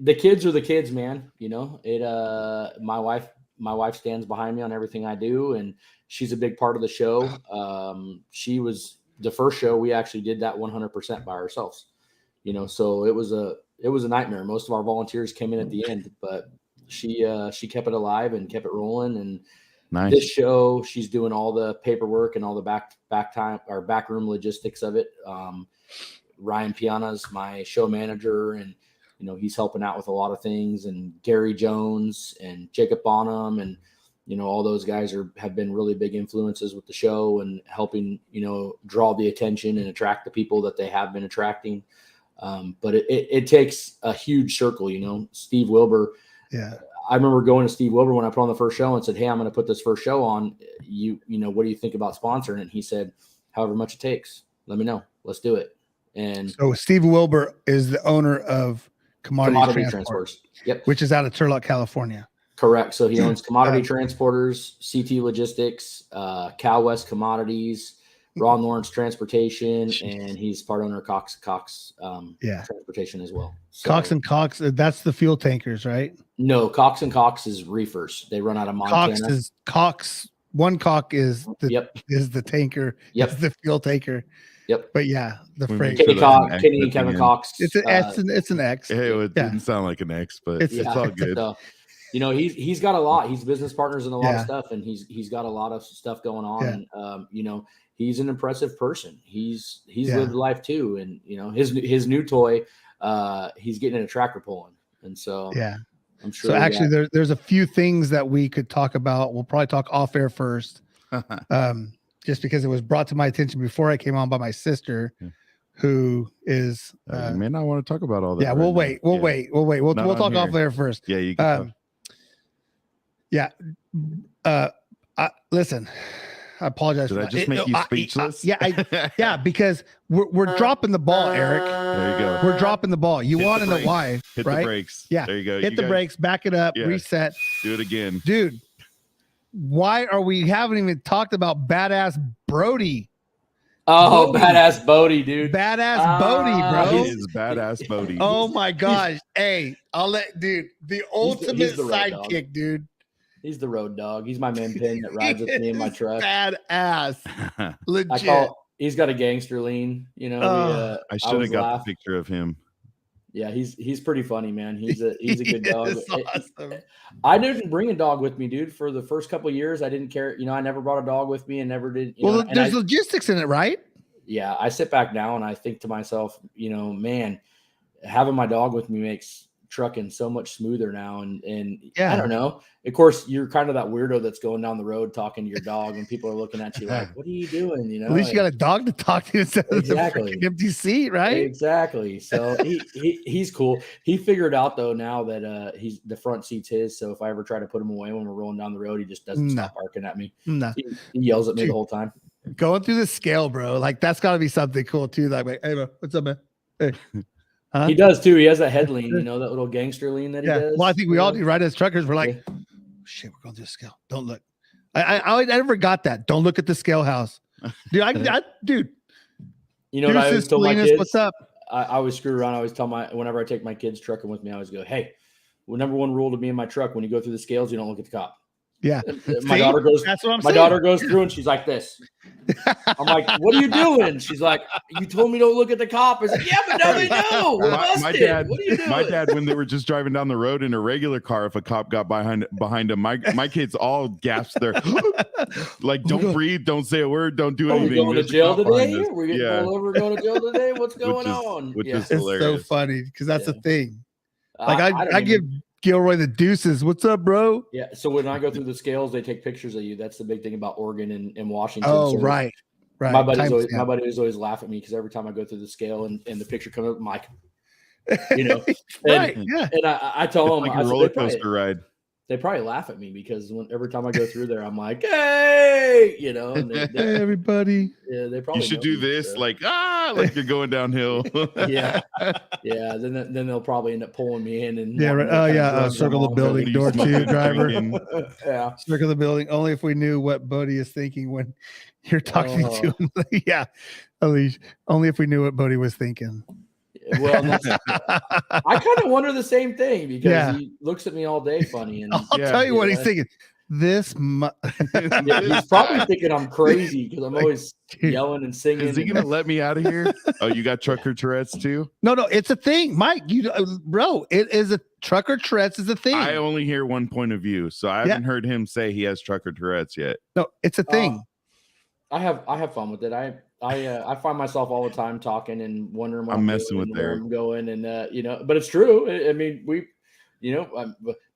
the kids are the kids, man. My wife stands behind me on everything I do, and she's a big part of the show. She was the first show we actually did that 100% by ourselves. So it was a nightmare. Most of our volunteers came in at the end, but she kept it alive and kept it rolling. And nice. This show, she's doing all the paperwork and all the backroom logistics of it. Ryan Piana's my show manager, and he's helping out with a lot of things, and Gary Jones and Jacob Bonham, and all those guys have been really big influences with the show and helping draw the attention and attract the people that they have been attracting. But it takes a huge circle. Steve Wilbur. Yeah, I remember going to Steve Wilbur when I put on the first show and said, "Hey, I'm going to put this first show on. What do you think about sponsoring it?" And he said, "However much it takes, let me know. Let's do it." And so Steve Wilbur is the owner of Commodity Transporters. Yep. Which is out of Turlock, California. Correct. So he owns Commodity Transporters, CT Logistics, Cal West Commodities, Ron Lawrence Transportation, and he's part owner of Cox Transportation as well. So, Cox and Cox, that's the fuel tankers, right? No, Cox and Cox is reefers. They run out of Montana. One Cox is the tanker. Yep. It's the fuel tanker. Yep. But yeah, the freight. Kenny and Kevin Cox. It's an X. Hey, it didn't sound like an X, but it's all good. So, he's got a lot. He's business partners in a lot of stuff, and he's got a lot of stuff going on. Yeah. And he's an impressive person. He's lived life too, and his new toy, he's getting in a tractor pulling, and so I'm sure. So actually, there's a few things that we could talk about. We'll probably talk off air first. Just because it was brought to my attention before I came on by my sister, who is you may not want to talk about all that. Yeah, we'll wait. We'll talk off air first. Yeah, you can. Listen, I apologize. Did I just make you speechless? Because we're dropping the ball, Eric. There you go. We're dropping the ball. You want to know why? Hit right? the brakes. Yeah. There you go. Hit the brakes, back it up, reset. Do it again. Dude, why are we haven't even talked about badass Brody? Oh, Badass Bodie, dude. Badass Bodie, bro. He is Badass Bodie. Oh my gosh. Hey, the ultimate sidekick, dude. He's the road dog. He's my man pin that rides with me in my truck. Badass. Legit. He's got a gangster lean, I should have got the picture of him. Yeah, he's pretty funny, man. He's a good dog. Awesome. I didn't bring a dog with me, dude. For the first couple of years, I didn't care. I never brought a dog with me and never did. There's logistics in it, right? Yeah, I sit back now and I think to myself, man, having my dog with me makes trucking so much smoother now. And Yeah. I don't know. Of course, you're kind of that weirdo that's going down the road talking to your dog, and people are looking at you like, "What are you doing?" You know. At least you got a dog to talk to instead of the freaking empty seat, right? Exactly. So he's cool. He figured out though now that he's the front seat's his. So if I ever try to put him away when we're rolling down the road, he just doesn't stop barking at me. No. He yells at me the whole time. Going through the scale, bro. Like that's got to be something cool too. Like, hey, bro, what's up, man? Hey. He does too. He has that head lean, you know, that little gangster lean that he does. Well, I think we all do, right? As truckers, we're like, shit, we're going through the scale. Don't look. I never got that. Don't look at the scale house, dude. Dude. You know what I always told my kids? What's up? I always screw around. I always tell whenever I take my kids trucking with me, I always go, hey, number one rule to me in my truck: when you go through the scales, you don't look at the cop. Yeah. My daughter goes. That's what I'm saying. My daughter goes through and she's like this. I'm like, what are you doing? She's like, you told me don't look at the cop. I said, yeah, but now they know. We're busted. What are you doing? My dad, when they were just driving down the road in a regular car, if a cop got behind him, my kids all gasped their like, don't breathe, don't say a word, don't do anything. We're going to jail today? We're getting pulled over, going to jail today? What's going on? Which is It's hilarious. so funny because that's the thing. Like I give Gilroy the deuces. What's up, bro? Yeah. So when I go through the scales, they take pictures of you. That's the big thing about Oregon and Washington. Oh, so right. My buddies always laugh at me because every time I go through the scale and the picture comes up, I'm like, you know, right. Yeah. And I tell them, like a roller coaster ride. They probably laugh at me because every time I go through there, I'm like, hey, you know, and hey, everybody. Yeah, they probably you should do this, so. like you're going downhill. yeah. Then they'll probably end up pulling me in and circle the building, door 2 driver. Yeah, circle the building. Only if we knew what Bodie is thinking when you're talking to him. Yeah, at least only if we knew what Bodie was thinking. Well, I kind of wonder the same thing because he looks at me all day funny. And I'll tell you what he's thinking. He's probably thinking I'm crazy because I'm always yelling and singing. Is he going to let me out of here? Oh, you got trucker Tourette's too? No, it's a thing, Mike. Bro, it is a trucker Tourette's is a thing. I only hear one point of view, so I haven't heard him say he has trucker Tourette's yet. No, it's a thing. I have fun with it. I find myself all the time talking and wondering what I'm messing with where I'm going, and you know, but it's true. I mean,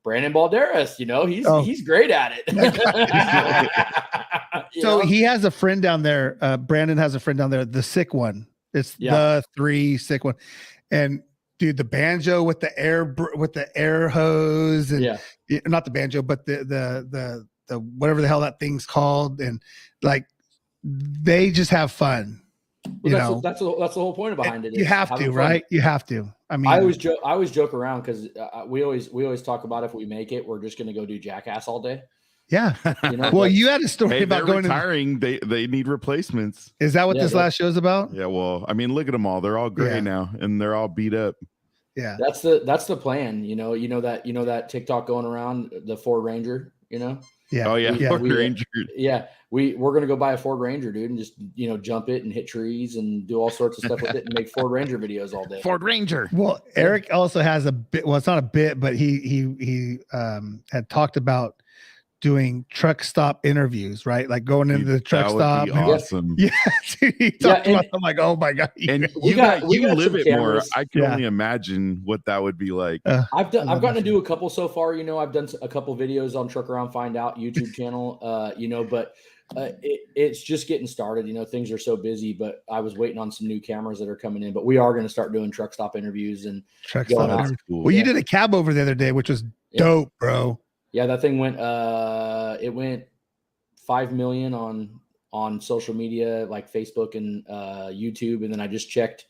Brandon Balderas, you know, he's great at it. So he has a friend down there. Brandon has a friend down there, the sick one. It's the 3 sick one, and dude, the banjo with the air hose, and not the banjo, but the whatever the hell that thing's called, and like. They just have fun. That's the whole point behind it. You have to, right? You have to. I mean, I always joke around because we always talk about if we make it, we're just going to go do Jackass all day. Yeah. You know, well, you had a story about going retiring. They need replacements. Is that what this last show's about? Yeah. Well, I mean, look at them all. They're all gray now, and they're all beat up. Yeah. That's the plan. You know that TikTok going around, the Ford Ranger. You know. Yeah. Oh yeah. Ford Ranger. Yeah. We're gonna go buy a Ford Ranger, dude, and just jump it and hit trees and do all sorts of stuff with it and make Ford Ranger videos all day. Ford Ranger. Well, Eric also has a bit. Well, it's not a bit, but he had talked about doing truck stop interviews, right? Like going into the truck stop. Be awesome. Yeah. He talked about. I'm like, oh my god. And you live it more. I can only imagine what that would be like. I've gotten to do a couple so far. I've done a couple videos on Truck Around Find Out YouTube channel. But. It's just getting started. Things are so busy, but I was waiting on some new cameras that are coming in, but we are going to start doing truck stop interviees and truck stop. Cool. Well, you did a cab over the other day, which was dope, bro. Yeah. That thing went, it went 5 million on social media, like Facebook and YouTube. And then I just checked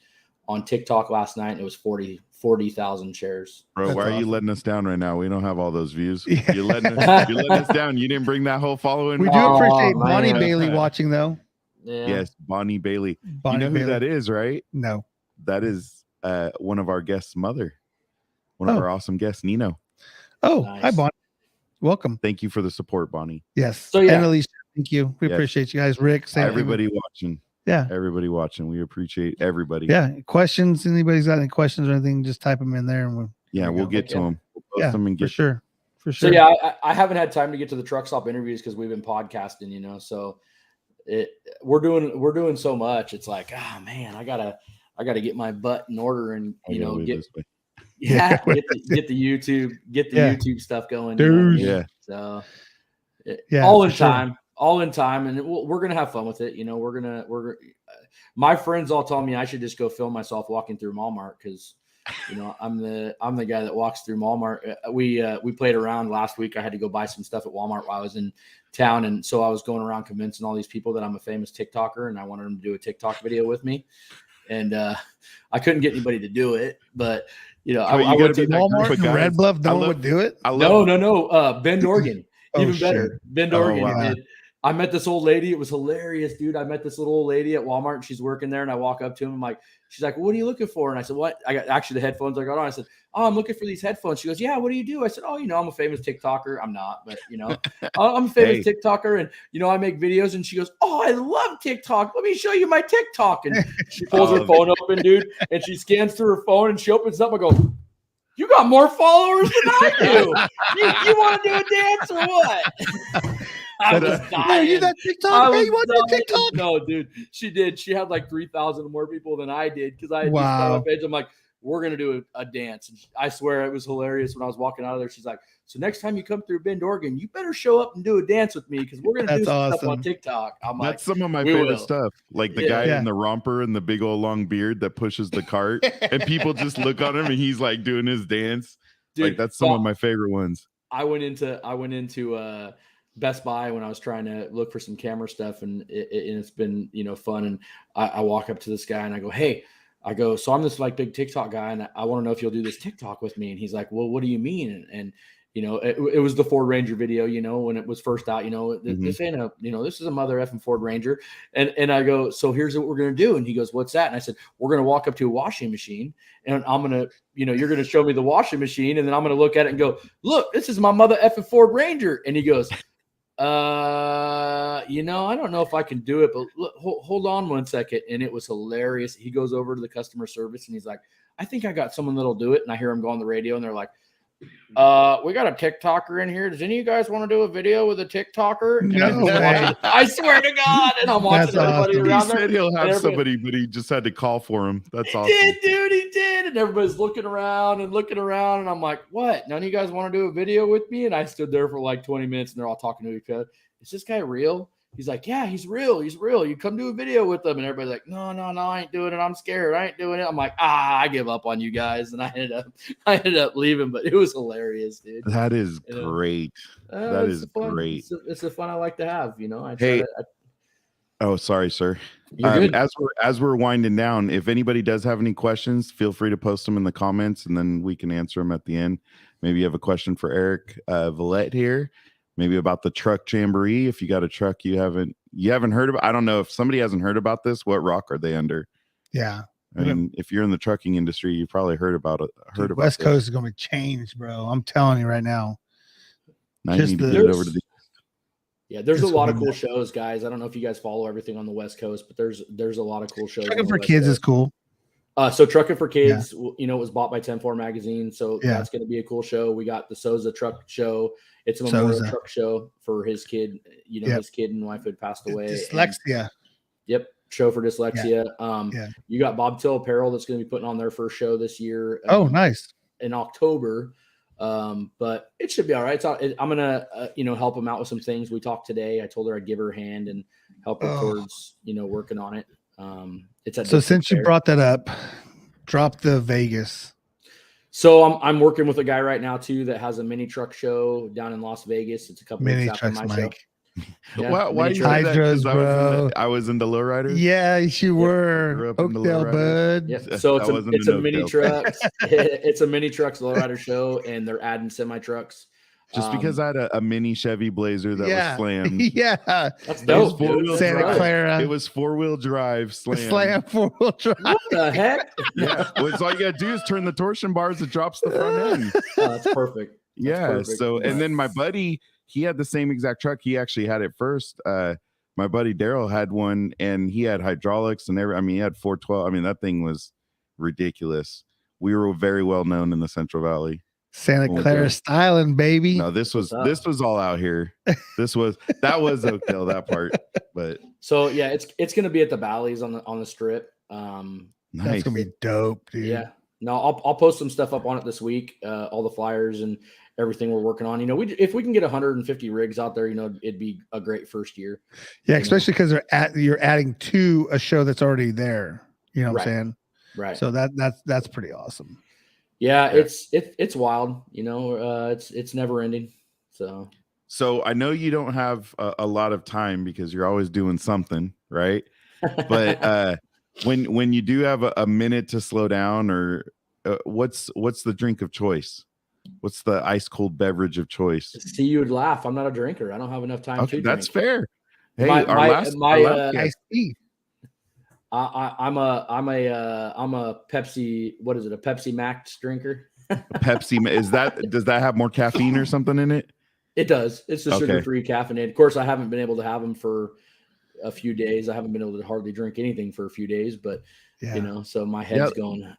on TikTok last night and it was 40,000 shares. Bro, that's why are you letting us down right now? We don't have all those views. Yeah. You're letting us down. You didn't bring that whole following. We do appreciate Bonnie Bailey watching though. Yeah. Yes, Bonnie Bailey. You know who that is, right? No. That is one of our guests' mother. One of our awesome guests, Nino. Oh, nice. Hi, Bonnie. Welcome. Thank you for the support, Bonnie. Yes. So and Alicia, thank you. We appreciate you guys. Rick, everybody watching. Yeah. Everybody watching. We appreciate everybody. Yeah. Questions. Anybody's got any questions or anything, just type them in there and we'll get to them. We'll post them and get for sure. So yeah, I haven't had time to get to the truck stop interviews because we've been podcasting, so we're doing so much. It's like, oh man, I gotta get my butt in order and Yeah, get the YouTube stuff going, dude. You know what I mean? Yeah. So yeah, all in time, and we're gonna have fun with it. You know, we're my friends all tell me I should just go film myself walking through Walmart because, you know, I'm the guy that walks through Walmart. We played around last week. I had to go buy some stuff at Walmart while I was in town, and so I was going around convincing all these people that I'm a famous TikToker, and I wanted them to do a TikTok video with me, and I couldn't get anybody to do it, but. You know, I went to Walmart in Red Bluff. No one would do it. No. Bend, Oregon, even better. Shit. Bend, Oregon. Wow. I met this old lady. It was hilarious, dude. I met this little old lady at Walmart. And she's working there, and I walk up to him. I'm like, she's like, "What are you looking for?" And I said, "What?" I got actually the headphones I got on. I said, "Oh, I'm looking for these headphones." She goes, "Yeah, what do you do?" I said, "Oh, you know, I'm a famous TikToker." I'm not, but you know, I'm a famous TikToker, and you know, I make videos. And she goes, "Oh, I love TikTok. Let me show you my TikTok." And she pulls her phone open, dude, and she scans through her phone, and she opens up. I go, "You got more followers than I do. You want to do a dance or what?" I was dying. You that TikTok? Hey, you want that TikTok? No, dude. She did. She had like 3,000 more people than I did because I had just got on page. I'm like, we're gonna do a dance. And I swear it was hilarious when I was walking out of there. She's like, "So next time you come through Bend, Oregon, you better show up and do a dance with me because we're gonna do some stuff on TikTok." I'm like, that's some of my favorite stuff. Like the guy in the romper and the big old long beard that pushes the cart, and people just look on him and he's like doing his dance. Dude, like that's some of my favorite ones. I went into Best Buy when I was trying to look for some camera stuff, and it's been, you know, fun. And I walk up to this guy and I go, "Hey," I go, "So I'm this like big TikTok guy, and I want to know if you'll do this TikTok with me." And he's like, "Well, what do you mean?" And you know, it was the Ford Ranger video, you know, when it was first out, you know, this ain't a, you know, this is a mother effing Ford Ranger. And I go, "So here's what we're going to do." And he goes, "What's that?" And I said, "We're going to walk up to a washing machine, and I'm going to, you know, you're going to show me the washing machine. And then I'm going to look at it and go, 'Look, this is my mother effing Ford Ranger.'" And he goes, "You know, I don't know if I can do it, but look, hold on one second." And it was hilarious. He goes over to the customer service and he's like, "I think I got someone that'll do it." And I hear him go on the radio and they're like, "We got a TikToker in here. Does any of you guys want to do a video with a TikToker?" No way. I swear to God. And I'm watching everybody around there. He said he'll have somebody, but he just had to call for him. That's awesome. He did, dude. He did. And everybody's looking around. And I'm like, "What? None of you guys want to do a video with me?" And I stood there for like 20 minutes and they're all talking to each other. "Is this guy real?" He's like, "Yeah, he's real. He's real. You come do a video with him." And everybody's like, No, I ain't doing it. I'm scared. I ain't doing it." I'm like, I give up on you guys. And I ended up leaving, but it was hilarious, dude. That is great. That is great. It's the fun I like to have, you know. Oh, sorry, sir. You're good. As we're winding down, if anybody does have any questions, feel free to post them in the comments and then we can answer them at the end. Maybe you have a question for Eric Villette here. Maybe about the truck jamboree. If you got a truck you haven't heard about, I don't know if somebody hasn't heard about this. What rock are they under? Yeah, I mean, if you're in the trucking industry, you probably heard about it. Dude, West Coast is going to be changed, bro. I'm telling you right now. I need to get it over to the. Yeah, there's a lot of cool shows, guys. I don't know if you guys follow everything on the West Coast, but there's a lot of cool shows. Trucking for Kids is cool. So Trucking for Kids, you know, was bought by 10-4 magazine. So that's going to be a cool show. We got the Souza truck show. It's a memorial truck show for his kid. You know, his kid and wife had passed away. Dyslexia. Show for dyslexia. You got Bobtail Apparel that's going to be putting on their first show this year. Oh, nice. In October. But it should be all right. I'm going to, you know, help him out with some things. We talked today. I told her I'd give her a hand and help her towards, you know, working on it. So since you brought that up, drop the Vegas. So I'm working with a guy right now too that has a mini truck show down in Las Vegas. It's a couple mini weeks after trucks, my Mike. show. Why you say that? 'Cause I was into lowriders. Yeah, you were. Oakdale, bud. Yeah. So it's a mini trucks. It's a mini trucks lowrider show, and they're adding semi trucks. Just because I had a mini Chevy Blazer that was slammed. Yeah. That's dope. Santa Clara. It was 4-wheel drive slammed. Slam 4-wheel drive. What the heck? Yeah. Well, so all you got to do is turn the torsion bars. It drops the front end. That's perfect. That's perfect. So, and then my buddy, he had the same exact truck. He actually had it first. My buddy Daryl had one and he had hydraulics and he had 412. I mean, that thing was ridiculous. We were very well known in the Central Valley. Santa Clara styling, baby. No, this was all out here. That was Oakdale, that part. But so it's gonna be at the Valleys on the strip. Nice. That's gonna be dope, dude. No, I'll post some stuff up on it this week. All the flyers and everything we're working on. You know, if we can get 150 rigs out there, you know, it'd be a great first year. Yeah, especially because you're adding to a show that's already there. You know what I'm saying? Right. So that's pretty awesome. Yeah, it's wild. You know, it's never ending. So I know you don't have a lot of time because you're always doing something, right? But when you do have a minute to slow down, or what's the drink of choice? What's the ice cold beverage of choice? See, you would laugh. I'm not a drinker. I don't have enough time to that's drink. fair. Hey, my iced tea. I'm a Pepsi. What is it? A Pepsi Max drinker. Pepsi does that have more caffeine or something in it? It does. It's the sugar-free caffeinated. Of course, I haven't been able to have them for a few days. I haven't been able to hardly drink anything for a few days, but you know, so my head's going.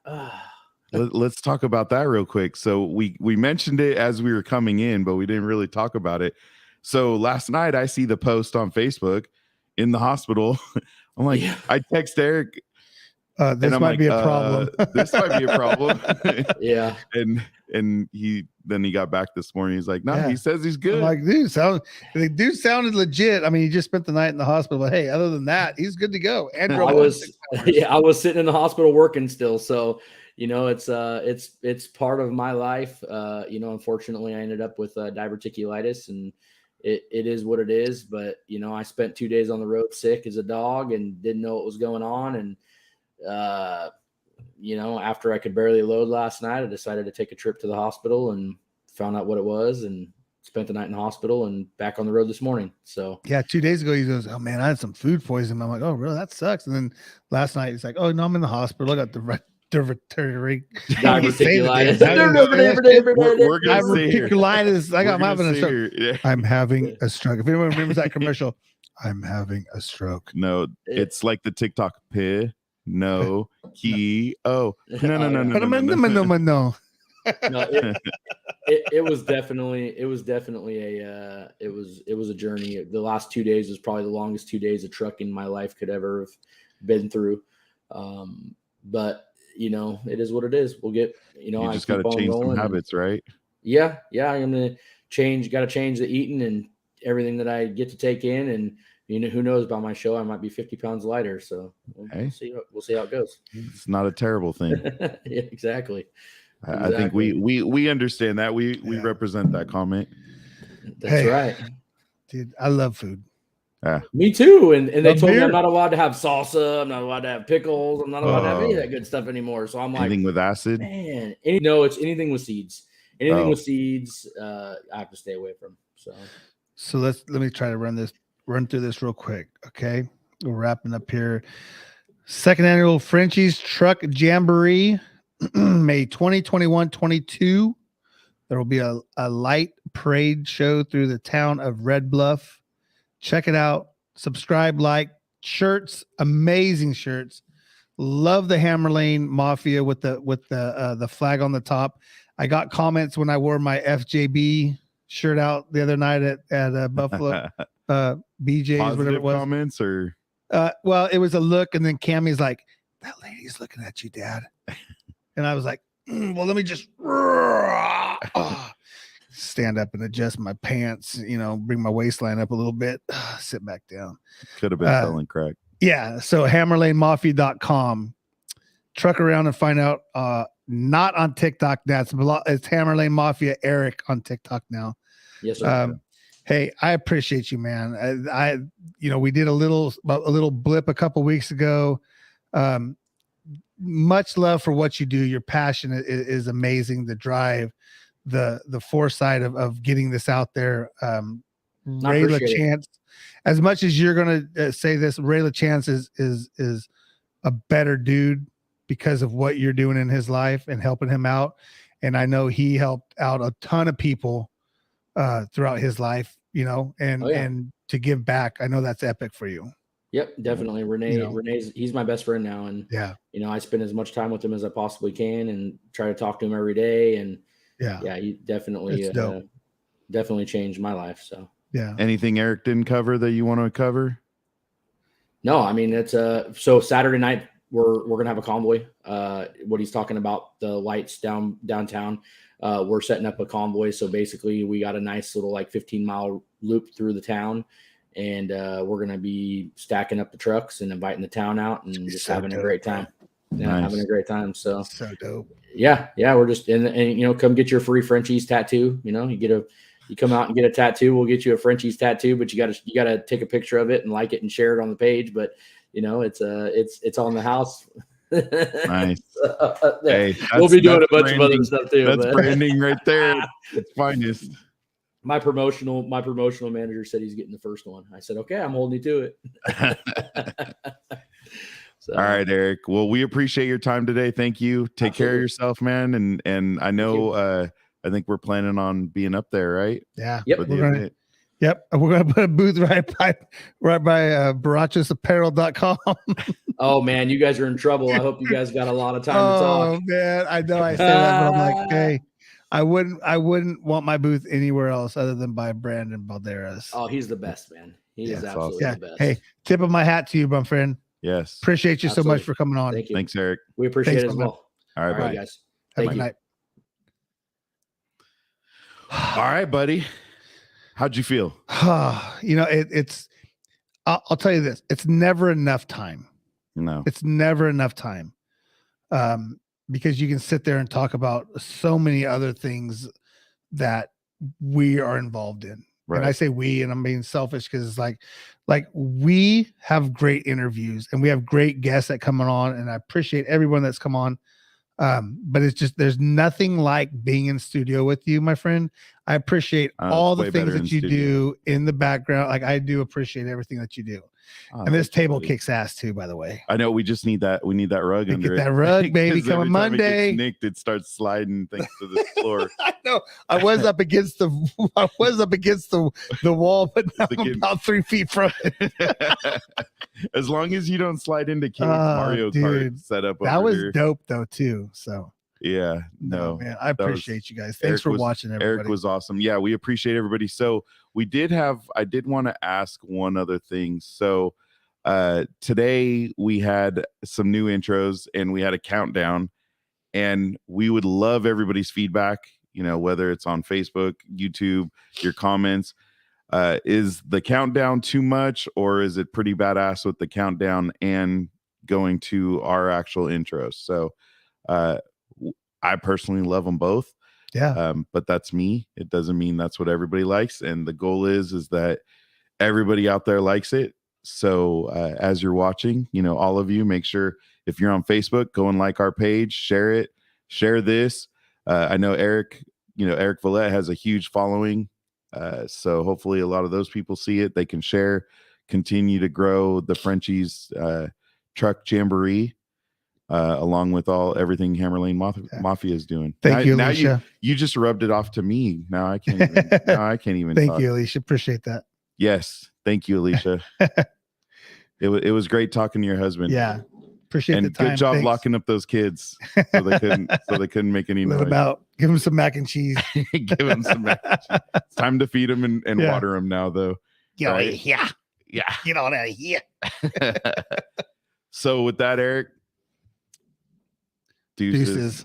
Let's talk about that real quick. So we mentioned it as we were coming in, but we didn't really talk about it. So last night I see the post on Facebook in the hospital. I'm like, I text Eric. This might be a problem. This might be a problem. Yeah. And he got back this morning. He's like, no, he says he's good. I'm like, the dude sounded legit. I mean, he just spent the night in the hospital, but hey, other than that, he's good to go. And I was sitting in the hospital working still. So, you know, it's part of my life. You know, unfortunately I ended up with diverticulitis, and it is what it is. But, you know, I spent 2 days on the road sick as a dog and didn't know what was going on. And, you know, after I could barely load last night, I decided to take a trip to the hospital and found out what it was, and spent the night in the hospital and back on the road this morning. So yeah, 2 days ago he goes, oh man, I had some food poisoning. I'm like, oh really? That sucks. And then last night he's like, oh no, I'm in the hospital. I got diverticulitis. I'm having a stroke. If anyone remembers that commercial, I'm having a stroke. No, it's like the TikTok no key. Oh, no. No, it was definitely a journey. The last 2 days was probably the longest 2 days of trucking my life could ever have been through. But you know, it is what it is. We'll get, you know, you just got to change some habits, right? Yeah. I'm going to got to change the eating and everything that I get to take in. And, you know, who knows, by my show, I might be 50 pounds lighter. So we'll see how it goes. It's not a terrible thing. Yeah, exactly. I think we understand that. We represent that comment. That's right. Dude, I love food. Me too. And they told me I'm not allowed to have salsa. I'm not allowed to have pickles. I'm not allowed to have any of that good stuff anymore. So I'm anything with acid? Man, no, it's anything with seeds. Anything with seeds, I have to stay away from. So let me try to run through this real quick. Okay. We're wrapping up here. Second annual Frenchie's Truck Jamboree, May 2021-22. There will be a light parade show through the town of Red Bluff. Check it out. Subscribe, like, shirts, amazing shirts. Love the Hammer Lane Mafia with the flag on the top. I got comments when I wore my FJB shirt out the other night at Buffalo BJ's, positive whatever it was. Comments or well, it was a look, and then Cammy's like, that lady's looking at you, Dad. And I was like, well, let me just stand up and adjust my pants, you know, bring my waistline up a little bit, sit back down. Could have been selling crack. Yeah. So hammerlanemafia.com. Truck around and find out. Not on TikTok now. It's Hammerlane Mafia Eric on TikTok now. Yes, sir. Hey, I appreciate you, man. I you know, we did a little blip a couple weeks ago. Much love for what you do. Your passion is amazing. The drive, the foresight of getting this out there. Ray LaChance, as much as you're going to say this, Ray LaChance is a better dude because of what you're doing in his life and helping him out. And I know he helped out a ton of people throughout his life, you know, and to give back. I know that's epic for you. Yep, definitely. Renee's he's my best friend now. And you know, I spend as much time with him as I possibly can and try to talk to him every day. And he definitely definitely changed my life. So anything Eric didn't cover that you want to cover? No, I mean, it's so Saturday night we're going to have a convoy. What he's talking about, the lights downtown, we're setting up a convoy. So basically we got a nice little like 15-mile loop through the town, and we're going to be stacking up the trucks and inviting the town out and just having a great time. Yeah, having a great time. So dope. Yeah, we're just and come get your free Frenchies tattoo. You come out and get a tattoo, we'll get you a Frenchies tattoo, but you gotta take a picture of it and like it and share it on the page. But it's on the house. Nice. Hey, we'll be doing a bunch of other stuff too. That's branding right there. It's finest. My promotional manager said he's getting the first one. I said, okay, I'm holding you to it. So. All right, Eric. Well, we appreciate your time today. Thank you. Take care of yourself, man. And I know I think we're planning on being up there, right? Yeah. Yep. We're gonna put a booth right by barachasapparel.com. Oh man, you guys are in trouble. I hope you guys got a lot of time to talk. Oh man, I know I say that, but I'm like, hey, I wouldn't want my booth anywhere else other than by Brandon Balderas. Oh, he's the best, man. He is absolutely the best. Hey, tip of my hat to you, my friend. Yes. Appreciate you so much for coming on. Thank you. Thanks, Eric. We appreciate it as well. All right, buddy. Guys. Have a good night. All right, buddy. How'd you feel? It's I'll tell you this. It's never enough time. No. It's never enough time. Because you can sit there and talk about so many other things that we are involved in. Right. And I say we, and I'm being selfish because it's like we have great interviews and we have great guests that come on, and I appreciate everyone that's come on. But it's just, there's nothing like being in studio with you, my friend. I appreciate all the things that you do in the background. Like, I do appreciate everything that you do. And this table kicks ass too, by the way. I know, we just need that. We need that rug under get that rug, baby, coming Monday. It nicked, it starts sliding things to the floor. I know. I was up against the wall, but now I'm about 3 feet from it. As long as you don't slide into Kate's Mario Kart setup. That was dope though too. So yeah, no, man, I appreciate you guys. Thanks for watching, everybody. Eric was awesome. Yeah, we appreciate everybody. So I did want to ask one other thing. So today we had some new intros and we had a countdown, and we would love everybody's feedback, whether it's on Facebook, YouTube, your comments. Is the countdown too much, or is it pretty badass with the countdown and going to our actual intros? So I personally love them both. Yeah. But that's me. It doesn't mean that's what everybody likes. And the goal is that everybody out there likes it. So as you're watching, all of you, make sure if you're on Facebook, go and like our page, share it, share this. I know Eric Vallette has a huge following. So hopefully a lot of those people see it. They can share, continue to grow the Frenchies truck jamboree. Along with everything Hammer Lane Mafia is doing. Thank you, Alicia. Now you just rubbed it off to me. Now I can't even. Thank you, Alicia. Appreciate that. Yes, thank you, Alicia. It was great talking to your husband. Yeah, appreciate the time. Good job locking up those kids so they couldn't make any noise. Give them some mac and cheese. Give them some mac and cheese. It's time to feed them and water them now, though. Get out of here. Yeah, get on out of here. So with that, Eric. Deuces.